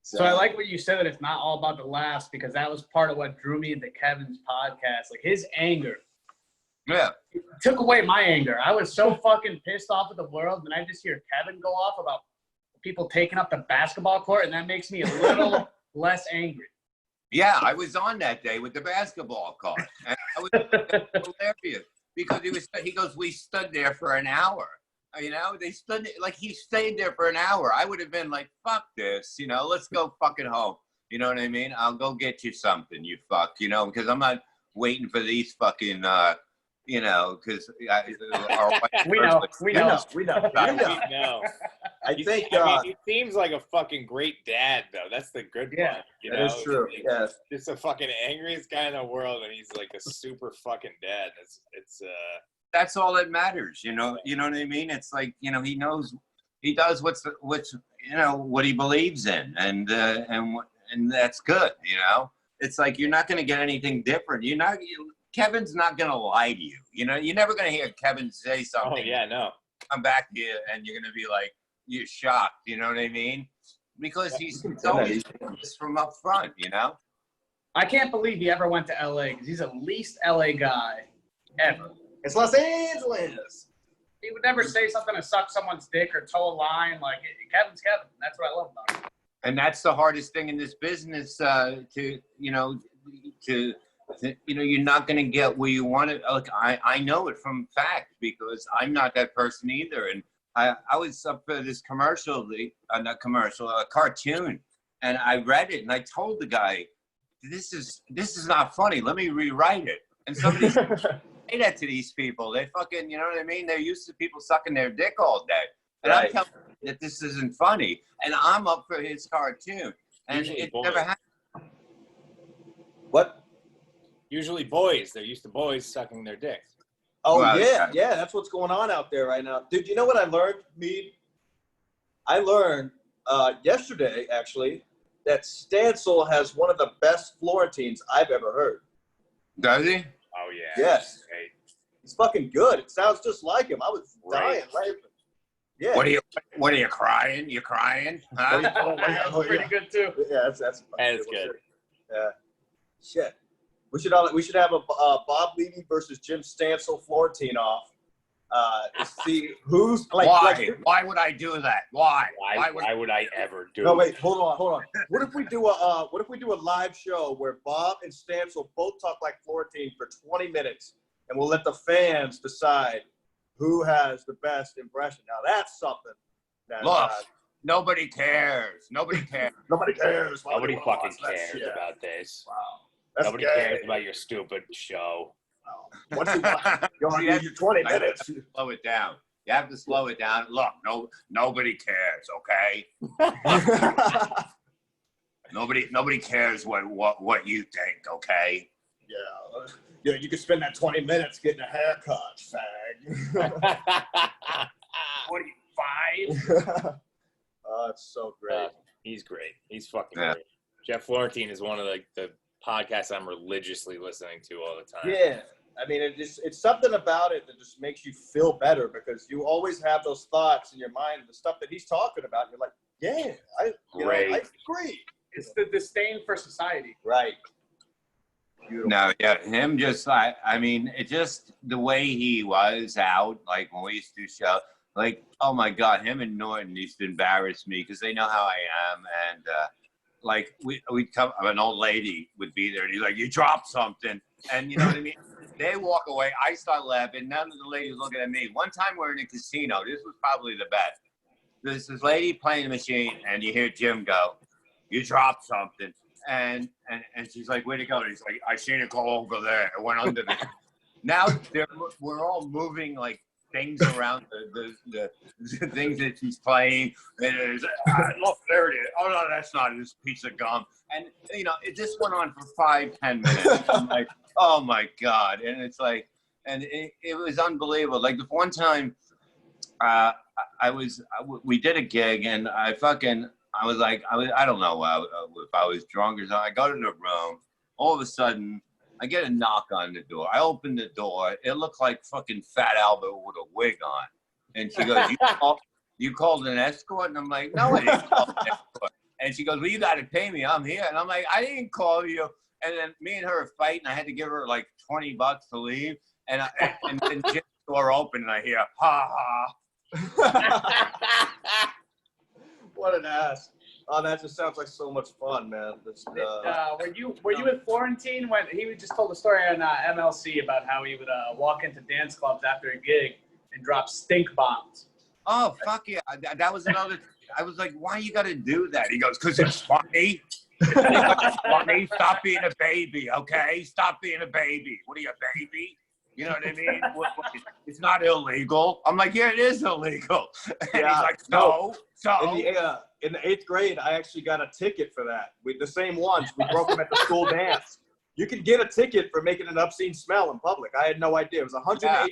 So I like what you said, that it's not all about the laughs, because that was part of what drew me into Kevin's podcast. Like his anger. Yeah. It took away my anger. I was so fucking pissed off at the world, and I just hear Kevin go off about people taking up the basketball court, and that makes me a little less angry. Yeah, I was on that day with the basketball court. And I was hilarious because he goes, we stood there for an hour. You know, they stood, like he stayed there for an hour. I would have been like, fuck this, you know, let's go fucking home. You know what I mean? I'll go get you something, you fuck, you know, because I'm not waiting for these fucking, you know, because we know. I think he seems like a fucking great dad, though. That's the good part. You know? That is true. Yes, just a fucking angriest guy in the world, and he's like a super fucking dad. It's that's all that matters. You know what I mean? It's like, you know, he does what's you know what he believes in, and that's good. You know, it's like you're not going to get anything different. Kevin's not going to lie to you. You know, you're never going to hear Kevin say something. Oh, yeah, no. Come back to you and you're going to be like, you're shocked. You know what I mean? Because he's always from up front, you know? I can't believe he ever went to L.A. because he's the least L.A. guy ever. It's Los Angeles. He would never say something to suck someone's dick or toe a line. Like, Kevin's Kevin. That's what I love about him. And that's the hardest thing in this business you're not going to get where you want it. Like, I know it from fact because I'm not that person either. And I was up for this cartoon, and I read it and I told the guy, this is not funny. Let me rewrite it. And somebody say that to these people. They fucking, you know what I mean? They're used to people sucking their dick all day. And I'm telling them that this isn't funny. And I'm up for his cartoon. And it never happened. What? Usually boys. They're used to boys sucking their dicks. Oh, well, yeah. That's what's going on out there right now. Dude, you know what I learned, Mead? I learned yesterday, actually, that Stancil has one of the best Florentines I've ever heard. Does he? Oh, yeah. Yes. Great. He's fucking good. It sounds just like him. I was dying laughing. Yeah. What are you crying? You crying? Huh? That's pretty good, too. Yeah, that's good. Yeah. Shit. We should have a Bob Levy versus Jim Stancil Florentine off. To see who's like. Why would I do that? Why would I ever do? No, wait, hold on. What if we do a live show where Bob and Stancil both talk like Florentine for 20 minutes, and we'll let the fans decide who has the best impression. Now that's something that Look, nobody cares. Nobody cares. nobody cares. Why Nobody would they wanna fucking watch that cares shit? about this. Wow. That's Nobody gay. cares about your stupid show. Wow. Once you watch, you See, only need your 20 I have minutes. to slow it down. You have to slow it down. Look, nobody cares, okay? Nobody cares what you think, okay? Yeah, you could spend that 20 minutes getting a haircut, fag. 25? Oh, it's so great. He's great. He's fucking Yeah. great. Jeff Florentine is one of the podcasts I'm religiously listening to all the time. Yeah, I mean, it's something about it that just makes you feel better because you always have those thoughts in your mind, the stuff that he's talking about. You're like, yeah, I agree. It's the disdain for society. Right. Beautiful. No, yeah, him just I mean, it just the way he was out, like when we used to do show, like, oh my God, him and Norton used to embarrass me because they know how I am, and like we'd come, an old lady would be there, and he's like, you dropped something, and you know what I mean. They walk away, I start laughing. None of the ladies looking at me. One time we're in a casino. This was probably the best. There's this lady playing the machine, and you hear Jim go, you dropped something. And she's like, where'd it go? And he's like, I seen it go over there. It went under the. Now we're all moving like things around the things that she's playing. And it's, look, there it is. Oh no, that's not it. It's a piece of gum. And you know, it just went on for 5-10 minutes. I'm like, oh my God. And it's like, and it was unbelievable. Like the one time, we did a gig, and I was like, I don't know if I was drunk or something. I go to the room. All of a sudden, I get a knock on the door. I open the door. It looked like fucking Fat Albert with a wig on. And she goes, you called an escort? And I'm like, no, I didn't call an escort. And she goes, well, you got to pay me. I'm here. And I'm like, I didn't call you. And then me and her are fighting. I had to give her like $20 to leave. And then Jim's door open, and I hear, ha ha. What an ass. Oh, that just sounds like so much fun, man. Were you with Florentine when he just told a story on MLC about how he would walk into dance clubs after a gig and drop stink bombs? Oh, fuck yeah. That was another. I was like, why you got to do that? He goes, because it's funny. It's funny. Stop being a baby, okay? Stop being a baby. What are you, a baby? You know what I mean? It's not illegal. I'm like, yeah, it is illegal. And Yeah, he's like, so. In the 8th grade, I actually got a ticket for that. The same ones. We broke them at the school dance. You can get a ticket for making an obscene smell in public. I had no idea. It was $180. And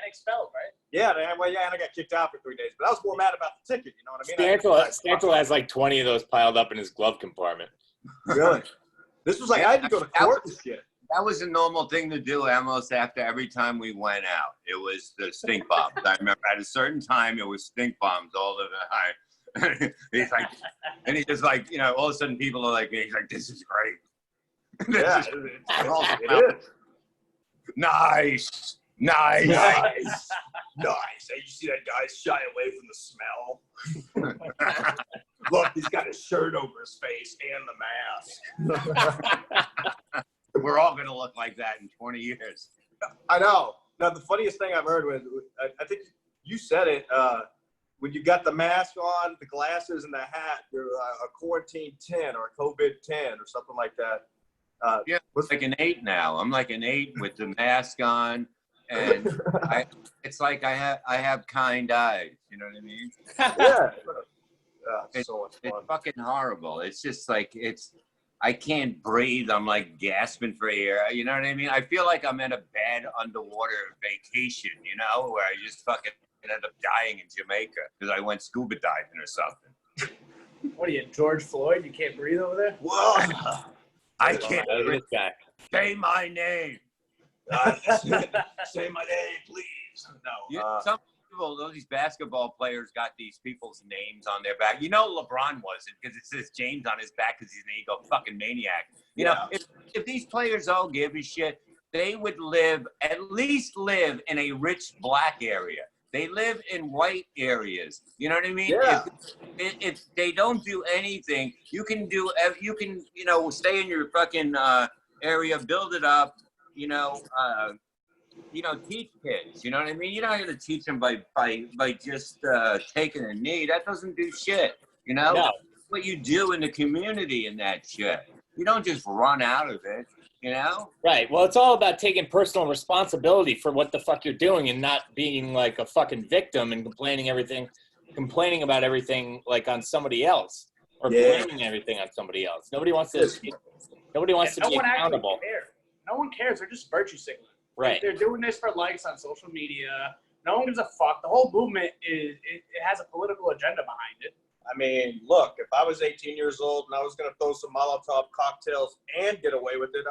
expelled, right? Yeah, and I got kicked out for 3 days. But I was more mad about the ticket. You know what I mean? Stancil has like 20 of those piled up in his glove compartment. Really? This was like, I had to go to court and shit. That was a normal thing to do almost after every time we went out. It was the stink bombs. I remember at a certain time, it was stink bombs all the time. He's like, and he's just like, you know, all of a sudden people are like, he's like, this is great. Yeah, it is. Nice. Nice. Hey, you see that guy shy away from the smell? Look, he's got his shirt over his face and the mask. We're all going to look like that in 20 years. I know. Now, the funniest thing I've heard was, I think you said it, when you got the mask on, the glasses, and the hat, you're a quarantine 10 or a COVID 10 or something like that. Yeah, it's like an 8 now. I'm like an 8 with the mask on, and it's like I have kind eyes. You know what I mean? Yeah. It's so much fun. It's fucking horrible. It's just like I can't breathe. I'm like gasping for air. You know what I mean? I feel like I'm at a bad underwater vacation, you know, where I just fucking ended up dying in Jamaica because I went scuba diving or something. What are you, George Floyd? You can't breathe over there? Whoa. I can't breathe. Guy. Say my name. Say my name, please. No. Some people, these basketball players got these people's names on their back. You know LeBron wasn't because it says James on his back because he's an ego fucking maniac. You know, if these players all give a shit, they would at least live in a rich black area. They live in white areas. You know what I mean? Yeah. If they don't do anything, you can stay in your fucking area, build it up, you know, teach kids. You know what I mean? You're not going to teach them by just taking a knee. That doesn't do shit. You know, No. what you do in the community and that shit. You don't just run out of it. You know? Right. Well, it's all about taking personal responsibility for what the fuck you're doing and not being like a fucking victim and complaining about everything like on somebody else or blaming everything on somebody else. Nobody wants to. Nobody wants to be accountable. No one cares. They're just virtue signaling. Right. They're doing this for likes on social media. No one gives a fuck. The whole movement it has a political agenda behind it. I mean, look, if I was 18 years old and I was going to throw some Molotov cocktails and get away with it,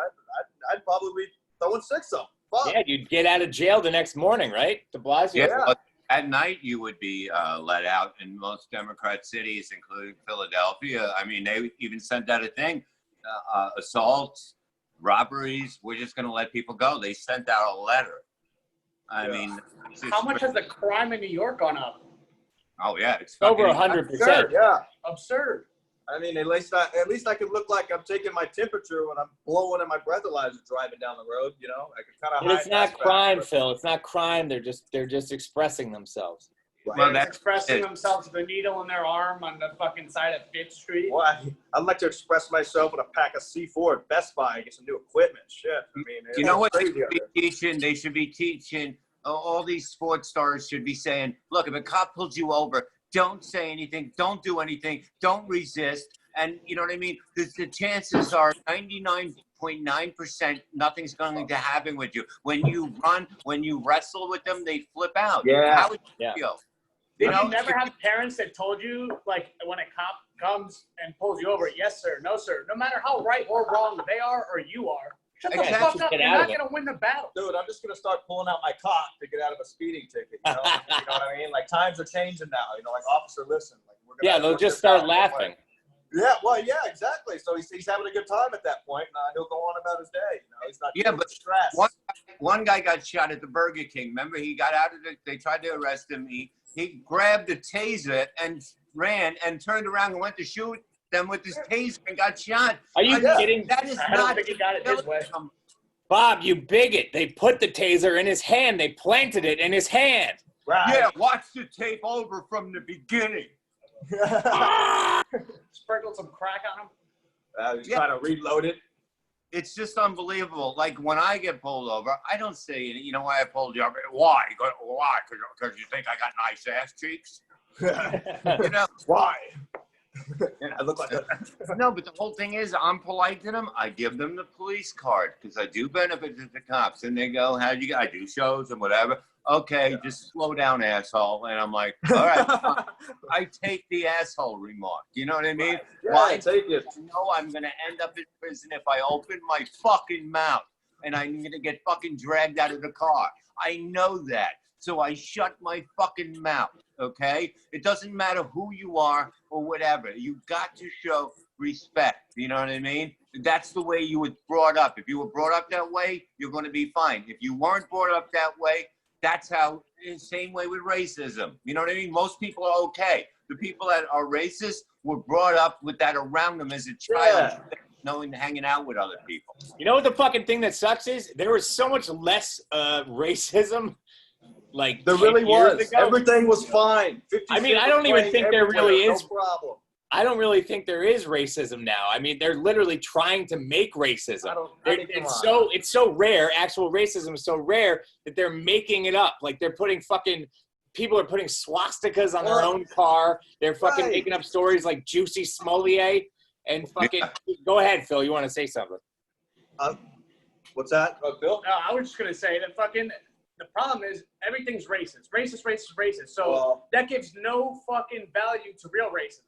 I'd probably be throwing six of them. Fuck. Yeah, you'd get out of jail the next morning, right? De Blasio. Yeah. But at night, you would be let out in most Democrat cities, including Philadelphia. I mean, they even sent out a thing, assaults, robberies. We're just going to let people go. They sent out a letter. I mean, how much has the crime in New York gone up? Oh yeah, it's over 100%. Yeah, absurd. I mean, at least I could look like I'm taking my temperature when I'm blowing in my breathalyzer driving down the road. You know, I could kind of. But it's not crime, Phil. It's not crime. They're just expressing themselves. Well, they're expressing themselves with a needle in their arm on the fucking side of 5th Street. Well, I'd like to express myself with a pack of C4 at Best Buy and get some new equipment. Shit. I mean, you know what they should be teaching? They should be teaching. All these sports stars should be saying, look, if a cop pulls you over, don't say anything, don't do anything, don't resist. And you know what I mean? The chances are 99.9% nothing's going to happen with you. When you run, when you wrestle with them, they flip out. Yeah. How would you feel? Did you never have parents that told you, like, when a cop comes and pulls you over, yes, sir, no, sir, no matter how right or wrong they are or you are, shut the fuck up. You're not going to win the battle. Dude, I'm just going to start pulling out my cock to get out of a speeding ticket. You know, you know what I mean? Like, times are changing now. You know, like, officer, listen. Like, they'll just start laughing. Yeah, well, yeah, exactly. So he's having a good time at that point. He'll go on about his day. You know, he's not but stressed. One guy got shot at the Burger King. Remember, he got out of it. They tried to arrest him. He grabbed the taser and ran and turned around and went to shoot them with his taser and got shot. Are you kidding? That is I don't think he got it his way. Bob, you bigot. They put the taser in his hand. They planted it in his hand. Right. Yeah, watch the tape over from the beginning. Sprinkled some crack on him. He's trying to reload it. It's just unbelievable. Like, when I get pulled over, I don't say, you know why I pulled you over? Why? Why? Because you think I got nice ass cheeks? You know? Why? I look like a... No, but the whole thing is, I'm polite to them. I give them the police card because I do benefit to the cops. And they go, I do shows and whatever. Okay, just slow down, asshole. And I'm like, all right. I take the asshole remark. You know what I mean? Right. Yeah, Why? take it. I know I'm going to end up in prison if I open my fucking mouth. And I'm going to get fucking dragged out of the car. I know that. So I shut my fucking mouth, okay? It doesn't matter who you are or whatever. You got to show respect, you know what I mean? That's the way you were brought up. If you were brought up that way, you're going to be fine. If you weren't brought up that way, that's how, same way with racism. You know what I mean? Most people are okay. The people that are racist were brought up with that around them as a child, knowing, hanging out with other people. You know what the fucking thing that sucks is? There was so much less racism. Like, there really was. Ago. Everything was fine. I mean, I don't even think there really is. No problem. I don't really think there is racism now. I mean, they're literally trying to make racism. It's so rare. Actual racism is so rare that they're making it up. Like, they're putting people are putting swastikas on their own car. They're fucking making up stories like Juicy Smollett and fucking. Go ahead, Phil. You want to say something? What's that, Phil? I was just gonna say that fucking. The problem is everything's racist. Racist. So that gives no fucking value to real racism.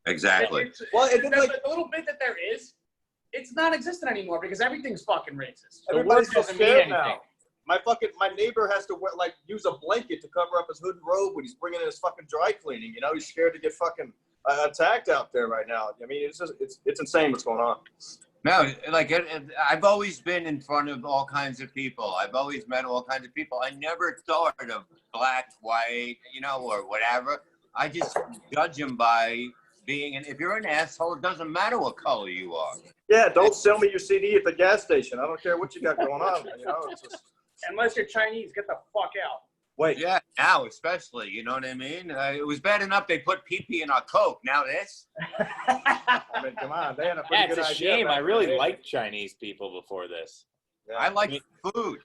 Exactly. The little bit that there is, it's non-existent anymore because everything's fucking racist. Everybody's so scared now. My neighbor has to use a blanket to cover up his hood and robe when he's bringing in his fucking dry cleaning. You know, he's scared to get fucking attacked out there right now. I mean, it's insane what's going on. No, like I've always been in front of all kinds of people. I've always met all kinds of people. I never thought of black, white, you know, or whatever. I just judge them by being, and if you're an asshole, it doesn't matter what color you are. Yeah, don't sell me your CD at the gas station. I don't care what you got going on. You know, it's just Unless you're Chinese, get the fuck out. Wait. Yeah, now especially, you know what I mean? It was bad enough they put pee-pee in our Coke. Now this? I mean, come on. They had a pretty Yeah, it's good a idea shame. back I in really the day. liked Chinese people before this. Yeah. I like food.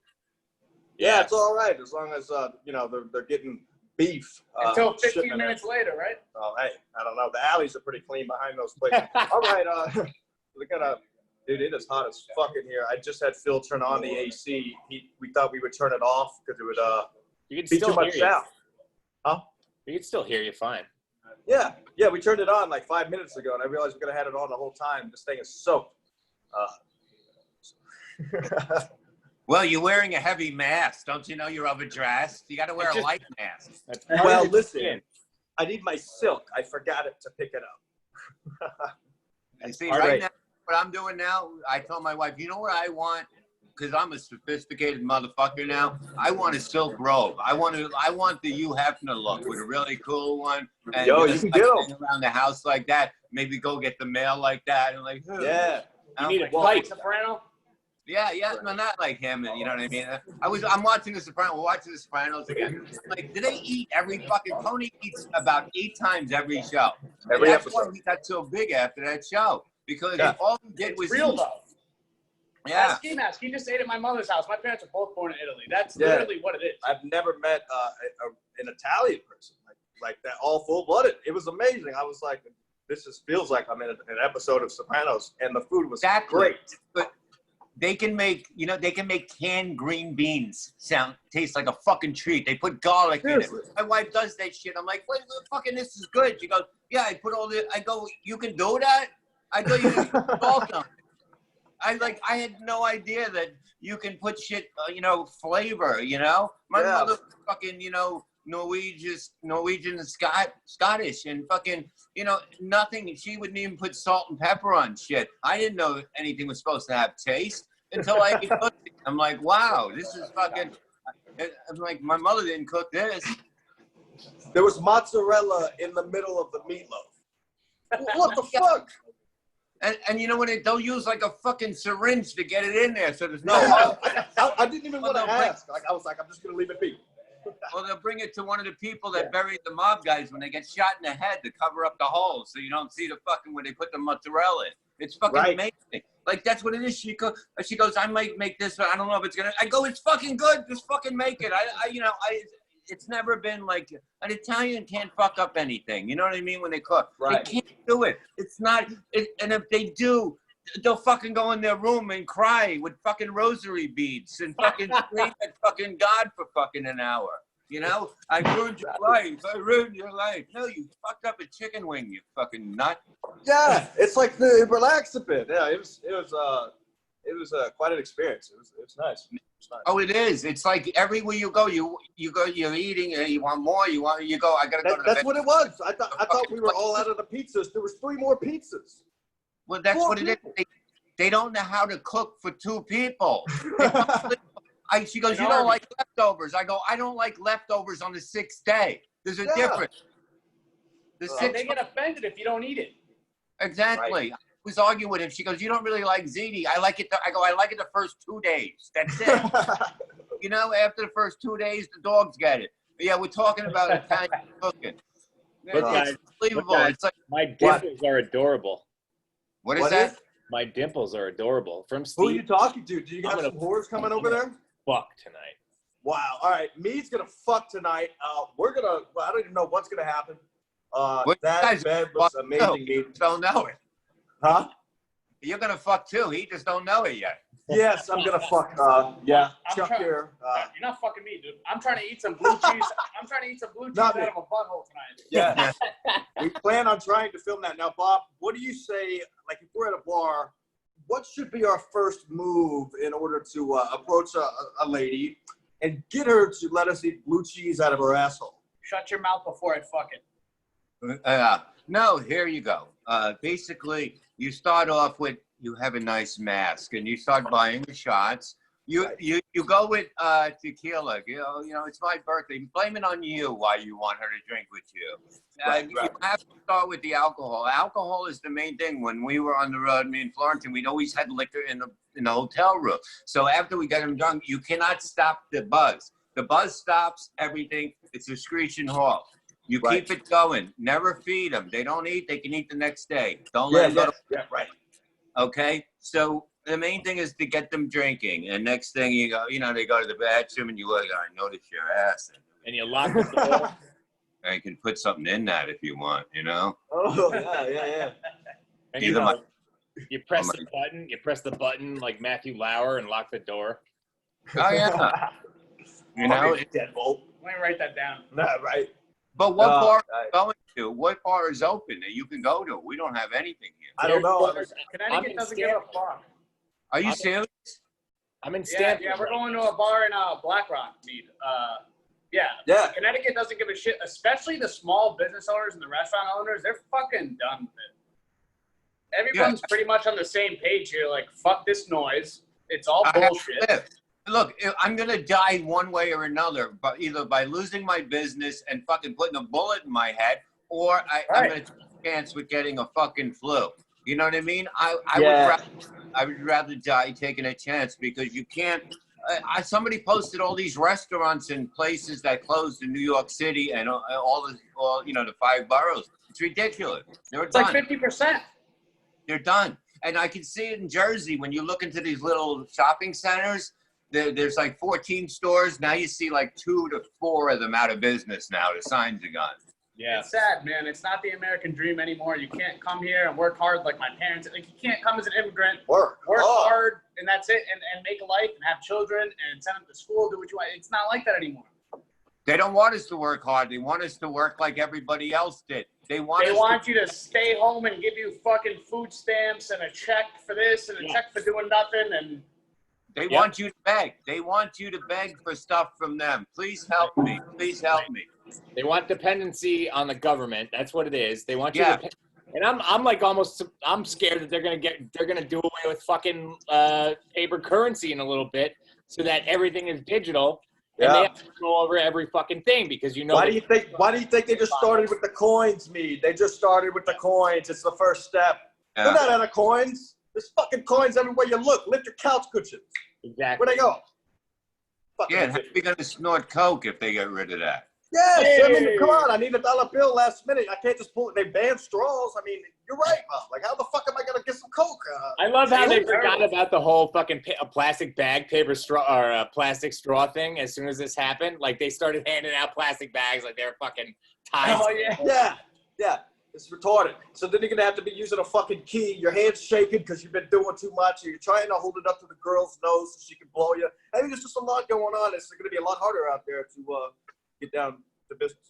Yeah, it's all right as long as they're getting beef. Until shipping 15 in. minutes later, right? Oh, hey, I don't know. The alleys are pretty clean behind those places. All right, we're gonna. Dude, it is hot as fuck in here. I just had Phil turn on the AC. We thought we would turn it off because it would You can be still too much hear you. sound. Huh? You can still hear you fine. Yeah, we turned it on like 5 minutes ago, and I realized we could have had it on the whole time. This thing is soaked. Well, you're wearing a heavy mask. Don't you know you're overdressed? You got to wear a light mask. That's Well, part of the listen. skin. I need my silk. I forgot it to pick it up. I see, All right right. now, what I'm doing now, I told my wife, you know what I want? Because I'm a sophisticated motherfucker now. I want a silk robe. I want the Hugh Hefner look with a really cool one. And Yo, you just can get 'em. hang around the house like that. Maybe go get the mail like that. And like, Yeah. You need a well, pipe. Soprano? yeah, no, not like him. You know what I mean? I'm watching The Sopranos. We're watching The Sopranos again. Like, do they eat every fucking Tony eats about 8 times every show? Every That's why episode. he got so big after that show because Yeah. all he did It's was real, eat. though. Yeah. That ski mask, he just ate at my mother's house. My parents are both born in Italy. That's Yeah. literally what it is. I've never met an Italian person like that, all full-blooded. It was amazing. I was like, feels like I'm in an episode of Sopranos, and the food was Exactly. great. But they can make canned green beans taste like a fucking treat. They put garlic Seriously. in it. My wife does that shit. I'm like, wait, fucking this is good. She goes, yeah, I put all the. I go, you can do that? I go, you can put salt on it. I had no idea that you can put shit, flavor. My Yeah. mother fucking, Norwegian and Scottish, and fucking, nothing. She wouldn't even put salt and pepper on shit. I didn't know anything was supposed to have taste until I ate it. I'm like, wow, this is fucking. I'm like, my mother didn't cook this. There was mozzarella in the middle of the meatloaf. What the fuck? And you know what? They'll use like a fucking syringe to get it in there, so there's no. I didn't even want to ask. I was like, I'm just gonna leave it be. Well, they'll bring it to one of the people that buried the mob guys when they get shot in the head to cover up the holes, so you don't see the fucking where they put the mozzarella in. It's fucking amazing. Like, that's what it is. She goes, I might make this, but I don't know if it's gonna. I go, it's fucking good. Just fucking make it. It's never been like an Italian can't fuck up anything. You know what I mean? When they cook, Right. They can't do it. It's not. And if they do, they'll fucking go in their room and cry with fucking rosary beads and fucking scream at fucking God for fucking an hour. I ruined your life. I ruined your life. No, you fucked up a chicken wing, you fucking nut. Yeah, it's like relax a bit. Yeah, it was quite an experience. It was nice. Oh, it is. It's like everywhere you go, you're eating, and you want more. You go. I gotta go to the. That's what it was. I thought we were all out of the pizzas. There was 3 more pizzas. Well, that's 4 what it is. people. They don't know how to cook for 2 people. She goes, An you don't army. like leftovers. I go, I don't like leftovers on the 6th day. There's a difference. The Well, sixth, They get offended if you don't eat it. exactly. I was arguing with him. She goes, you don't really like ziti. I like it. I go, I like it the first 2 days. That's it. After the first 2 days, the dogs get it. But yeah, we're talking about Italian cooking. But guys, It's unbelievable. but guys- It's like, My dimples are adorable. what is What that? is? My dimples are adorable. From Who are you Steve, talking to? Do you I'm have gonna- some whores coming over there? fuck tonight. Wow. All right. Me's gonna fuck tonight. Well, I don't even know what's gonna happen. What That guys bed was fuck amazing. too. Me. Just don't know it. Huh? You're gonna fuck too. He just don't know it yet. Yes, I'm gonna fuck. Yeah. I'm Chuck trying- here. You're not fucking me, dude. I'm trying to eat some blue cheese. I'm trying to eat some blue cheese Not out me. of a butthole tonight. Yeah. We plan on trying to film that. Now, Bob, what do you say? Like, if we're at a bar, what should be our first move in order to approach a lady and get her to let us eat blue cheese out of her asshole? Shut your mouth before I fuck it. No, here you go. Basically, you start off with, you have a nice mask and you start buying the shots. You go with tequila. You know, it's my birthday. Blame it on you why you want her to drink with you. You have to start with the alcohol. Alcohol is the main thing. When we were on the road, me and Florentine, we'd always had liquor in the hotel room. So after we got them drunk, you cannot stop the buzz. The buzz stops everything. It's a screeching halt. You keep it going. Never feed them. They don't eat. They can eat the next day. Don't let them go. Right. Okay, so the main thing is to get them drinking, and next thing you go, they go to the bathroom, and you look, I notice your ass, And you lock the door. and you can put something in that if you want, Oh yeah. And Either you press the button. You press the button like Matthew Lauer and lock the door. Oh yeah, Deadbolt. Let me write that down. Nah, right. But what bar are you going to? What bar is open that you can go to? We don't have anything here. I don't know. Connecticut doesn't give a fuck. Are you serious? I'm in Stanford. Yeah, we're going to a bar in Black Rock, Mead. Yeah. Connecticut doesn't give a shit, especially the small business owners and the restaurant owners. They're fucking done with it. Everyone's pretty much on the same page here. Like, fuck this noise. It's all bullshit. Look, I'm going to die one way or another, but either by losing my business and fucking putting a bullet in my head, or I'm going to take a chance with getting a fucking flu. You know what I mean? I would rather die taking a chance, because you can't. Somebody posted all these restaurants and places that closed in New York City and all the 5 boroughs. It's ridiculous. It's like 50%. They're done. And I can see it in Jersey when you look into these little shopping centers. There's like 14 stores. Now you see like 2 to 4 of them out of business now. The signs are gone. Yeah. It's sad, man. It's not the American dream anymore. You can't come here and work hard like my parents. Like, you can't come as an immigrant, work hard, and that's it, and make a life and have children and send them to school, do what you want. It's not like that anymore. They don't want us to work hard. They want us to work like everybody else did. They want you to stay home and give you fucking food stamps and a check for this and a check for doing nothing, and they want you to beg. They want you to beg for stuff from them. Please help me. Please help me. They want dependency on the government. That's what it is. They want you to. And I'm like I'm scared that they're gonna do away with fucking paper currency in a little bit, so that everything is digital. And they have to go over every fucking thing, because Why do you think they just started with the coins, Mead? They just started with the coins. It's the first step. They're not out of coins. There's fucking coins everywhere you look. Lift your couch cushions. Exactly. Where'd they go? How are we gonna snort coke if they get rid of that? Yes, I mean, come on. I need a $1 bill last minute. I can't just pull it. They banned straws. I mean, you're right, Bob. Like, how the fuck am I going to get some Coke? I love how they forgot about the whole fucking plastic bag, paper straw, or plastic straw thing as soon as this happened. Like, they started handing out plastic bags like they were fucking tied. Oh, yeah. It's retarded. So then you're going to have to be using a fucking key. Your hand's shaking because you've been doing too much. Or you're trying to hold it up to the girl's nose so she can blow you. I think there's just a lot going on. It's going to be a lot harder out there to get down to business.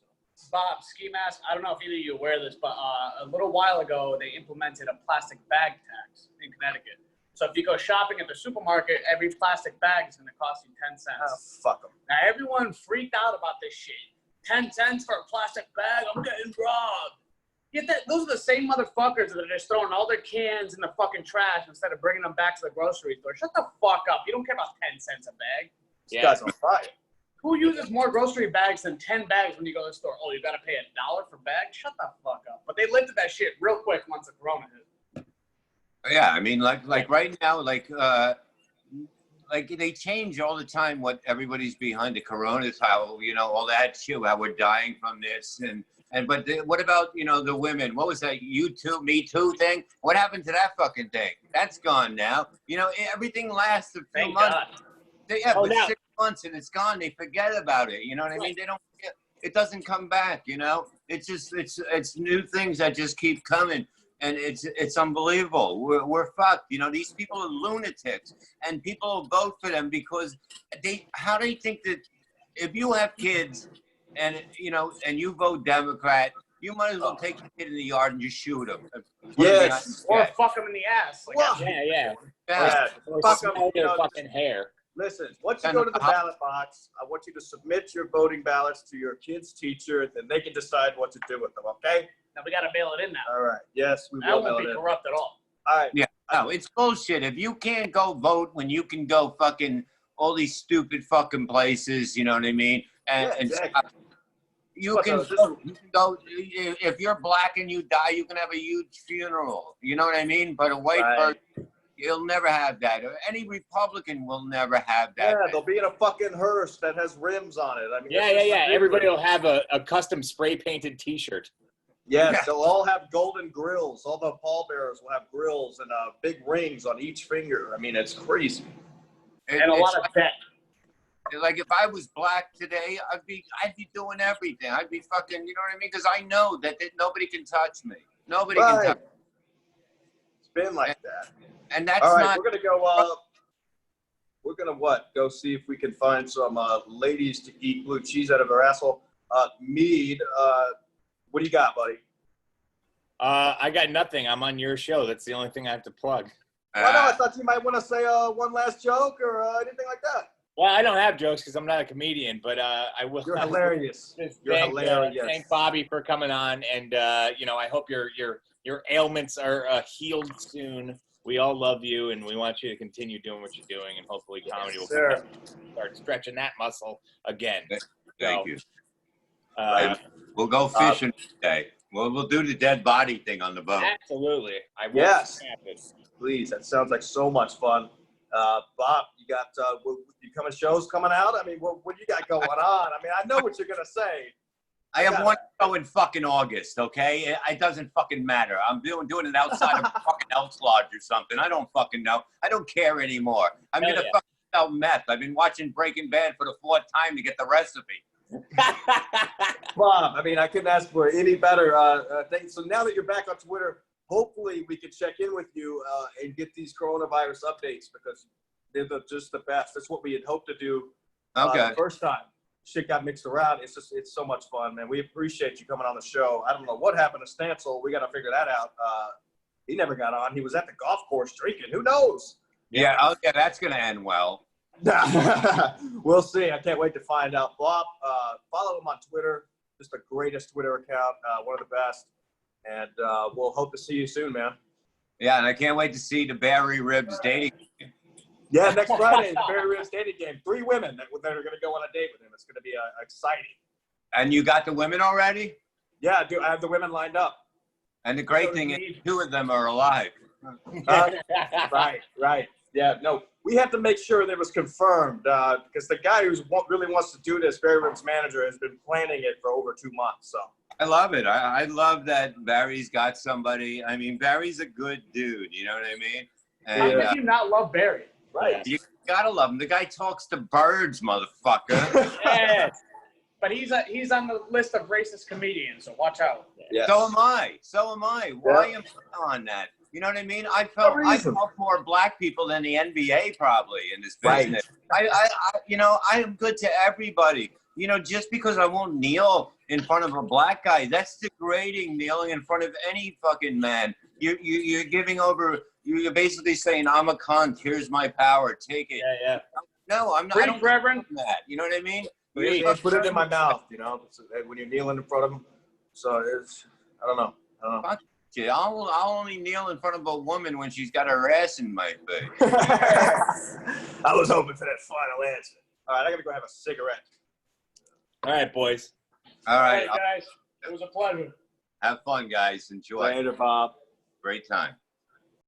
Bob, Ski Mask, I don't know if either of you are aware of this, but a little while ago, they implemented a plastic bag tax in Connecticut. So if you go shopping at the supermarket, every plastic bag is going to cost you 10 cents. Oh, fuck them. Now, everyone freaked out about this shit. 10 cents for a plastic bag? I'm getting robbed. Get that? Those are the same motherfuckers that are just throwing all their cans in the fucking trash instead of bringing them back to the grocery store. Shut the fuck up. You don't care about 10 cents a bag. This guy's on fire. Who uses more grocery bags than 10 bags when you go to the store? Oh, you got to pay $1 for bags? Shut the fuck up. But they lifted that shit real quick once the corona hit. Yeah, I mean, like right now, like they change all the time what everybody's behind the corona is, how, all that shit, how we're dying from this. But what about, the women? What was that You Too, Me Too thing? What happened to that fucking thing? That's gone now. Everything lasts a few months. God. 6 months and it's gone. They forget about it. You know what I mean? They don't. It doesn't come back. It's just it's new things that just keep coming, and it's unbelievable. We're fucked. These people are lunatics, and people vote for them because how they think that if you have kids, and you vote Democrat, you might as well take your kid in the yard and just shoot him. Yes, or fuck them in the ass. Or smell their fucking hair. Listen, once you go to the ballot box, I want you to submit your voting ballots to your kid's teacher, then they can decide what to do with them, okay? Now we got to bail it in now. All right. Yes, we will bail it in. That won't be corrupt at all. All right. Yeah. No, it's bullshit. If you can't go vote when you can go fucking all these stupid fucking places. You know what I mean? Yeah, And exactly. you can go if you're black and you die, you can have a huge funeral. You know what I mean? But a white person, you'll never have that. Any Republican will never have that. Yeah, they'll be in a fucking hearse that has rims on it. I mean, Yeah. Everybody will have a custom spray painted T-shirt. Yes, they'll all have golden grills. All the pallbearers will have grills and big rings on each finger. I mean, it's crazy. And a lot of debt. Like if I was black today, I'd be doing everything. I'd be fucking, you know what I mean? Because I know that nobody can touch me. Nobody can touch me. It's been like that. And that's all right, not. We're gonna go. We're gonna go see if we can find some ladies to eat blue cheese out of her asshole. Mead, what do you got, buddy? I got nothing. I'm on your show. That's the only thing I have to plug. Well, no, I thought you might want to say one last joke or anything like that. Well, I don't have jokes because I'm not a comedian, but I will. You're hilarious. You're hilarious. Thank Bobby for coming on, and I hope your ailments are healed soon. We all love you, and we want you to continue doing what you're doing, and hopefully comedy will start stretching that muscle again. Thank you. We'll go fishing today. We'll do the dead body thing on the boat. Absolutely. Yes. Please. That sounds like so much fun. Bob, you got you coming shows coming out? I mean, what do you got going on? I mean, I know what you're gonna say. I have one show in fucking August, okay? It doesn't fucking matter. I'm doing it outside of a fucking Elks Lodge or something. I don't fucking know. I don't care anymore. I'm gonna fucking sell meth. I've been watching Breaking Bad for the 4th time to get the recipe. Bob, I mean, I couldn't ask for any better thing. So now that you're back on Twitter, hopefully we can check in with you and get these coronavirus updates because they're just the best. That's what we had hoped to do the first time. Shit got mixed around. It's so much fun, man. We appreciate you coming on the show. I don't know what happened to Stancil. We got to figure that out. He never got on. He was at the golf course drinking. Who knows? Yeah, that's going to end well. We'll see. I can't wait to find out. Bob, follow him on Twitter. Just the greatest Twitter account, one of the best. And we'll hope to see you soon, man. Yeah, and I can't wait to see the Barry Ribs dating game. Yeah, next Friday, the Barry Ribs dating game. 3 women that are going to go on a date with him. It's going to be exciting. And you got the women already? Yeah, I have the women lined up. And the great thing is 2 of them are alive. Right. Yeah, no, we have to make sure that it was confirmed because the guy who really wants to do this, Barry Ribs' manager, has been planning it for over 2 months. So I love it. I love that Barry's got somebody. I mean, Barry's a good dude. You know what I mean? And, how could you not love Barry? Right. You gotta love him. The guy talks to birds, motherfucker. Yes. But he's on the list of racist comedians, so watch out. Yes. So am I. Why am I on that? You know what I mean? I felt more black people than the NBA probably in this business. Right. I am good to everybody. You know, just because I won't kneel in front of a black guy, that's degrading. Kneeling in front of any fucking man. You're giving over. You're basically saying, I'm a cunt. Here's my power. Take it. Yeah. No, I'm not. Preach, I don't Reverend. that. You know what I mean? Put it in my mouth, you know, when you're kneeling in front of him. So I don't know. Fuck you. I'll only kneel in front of a woman when she's got her ass in my face. I was hoping for that final answer. All right, I got to go have a cigarette. All right, boys. All right, guys. It was a pleasure. have fun, guys. Enjoy. Later, Bob. Great time.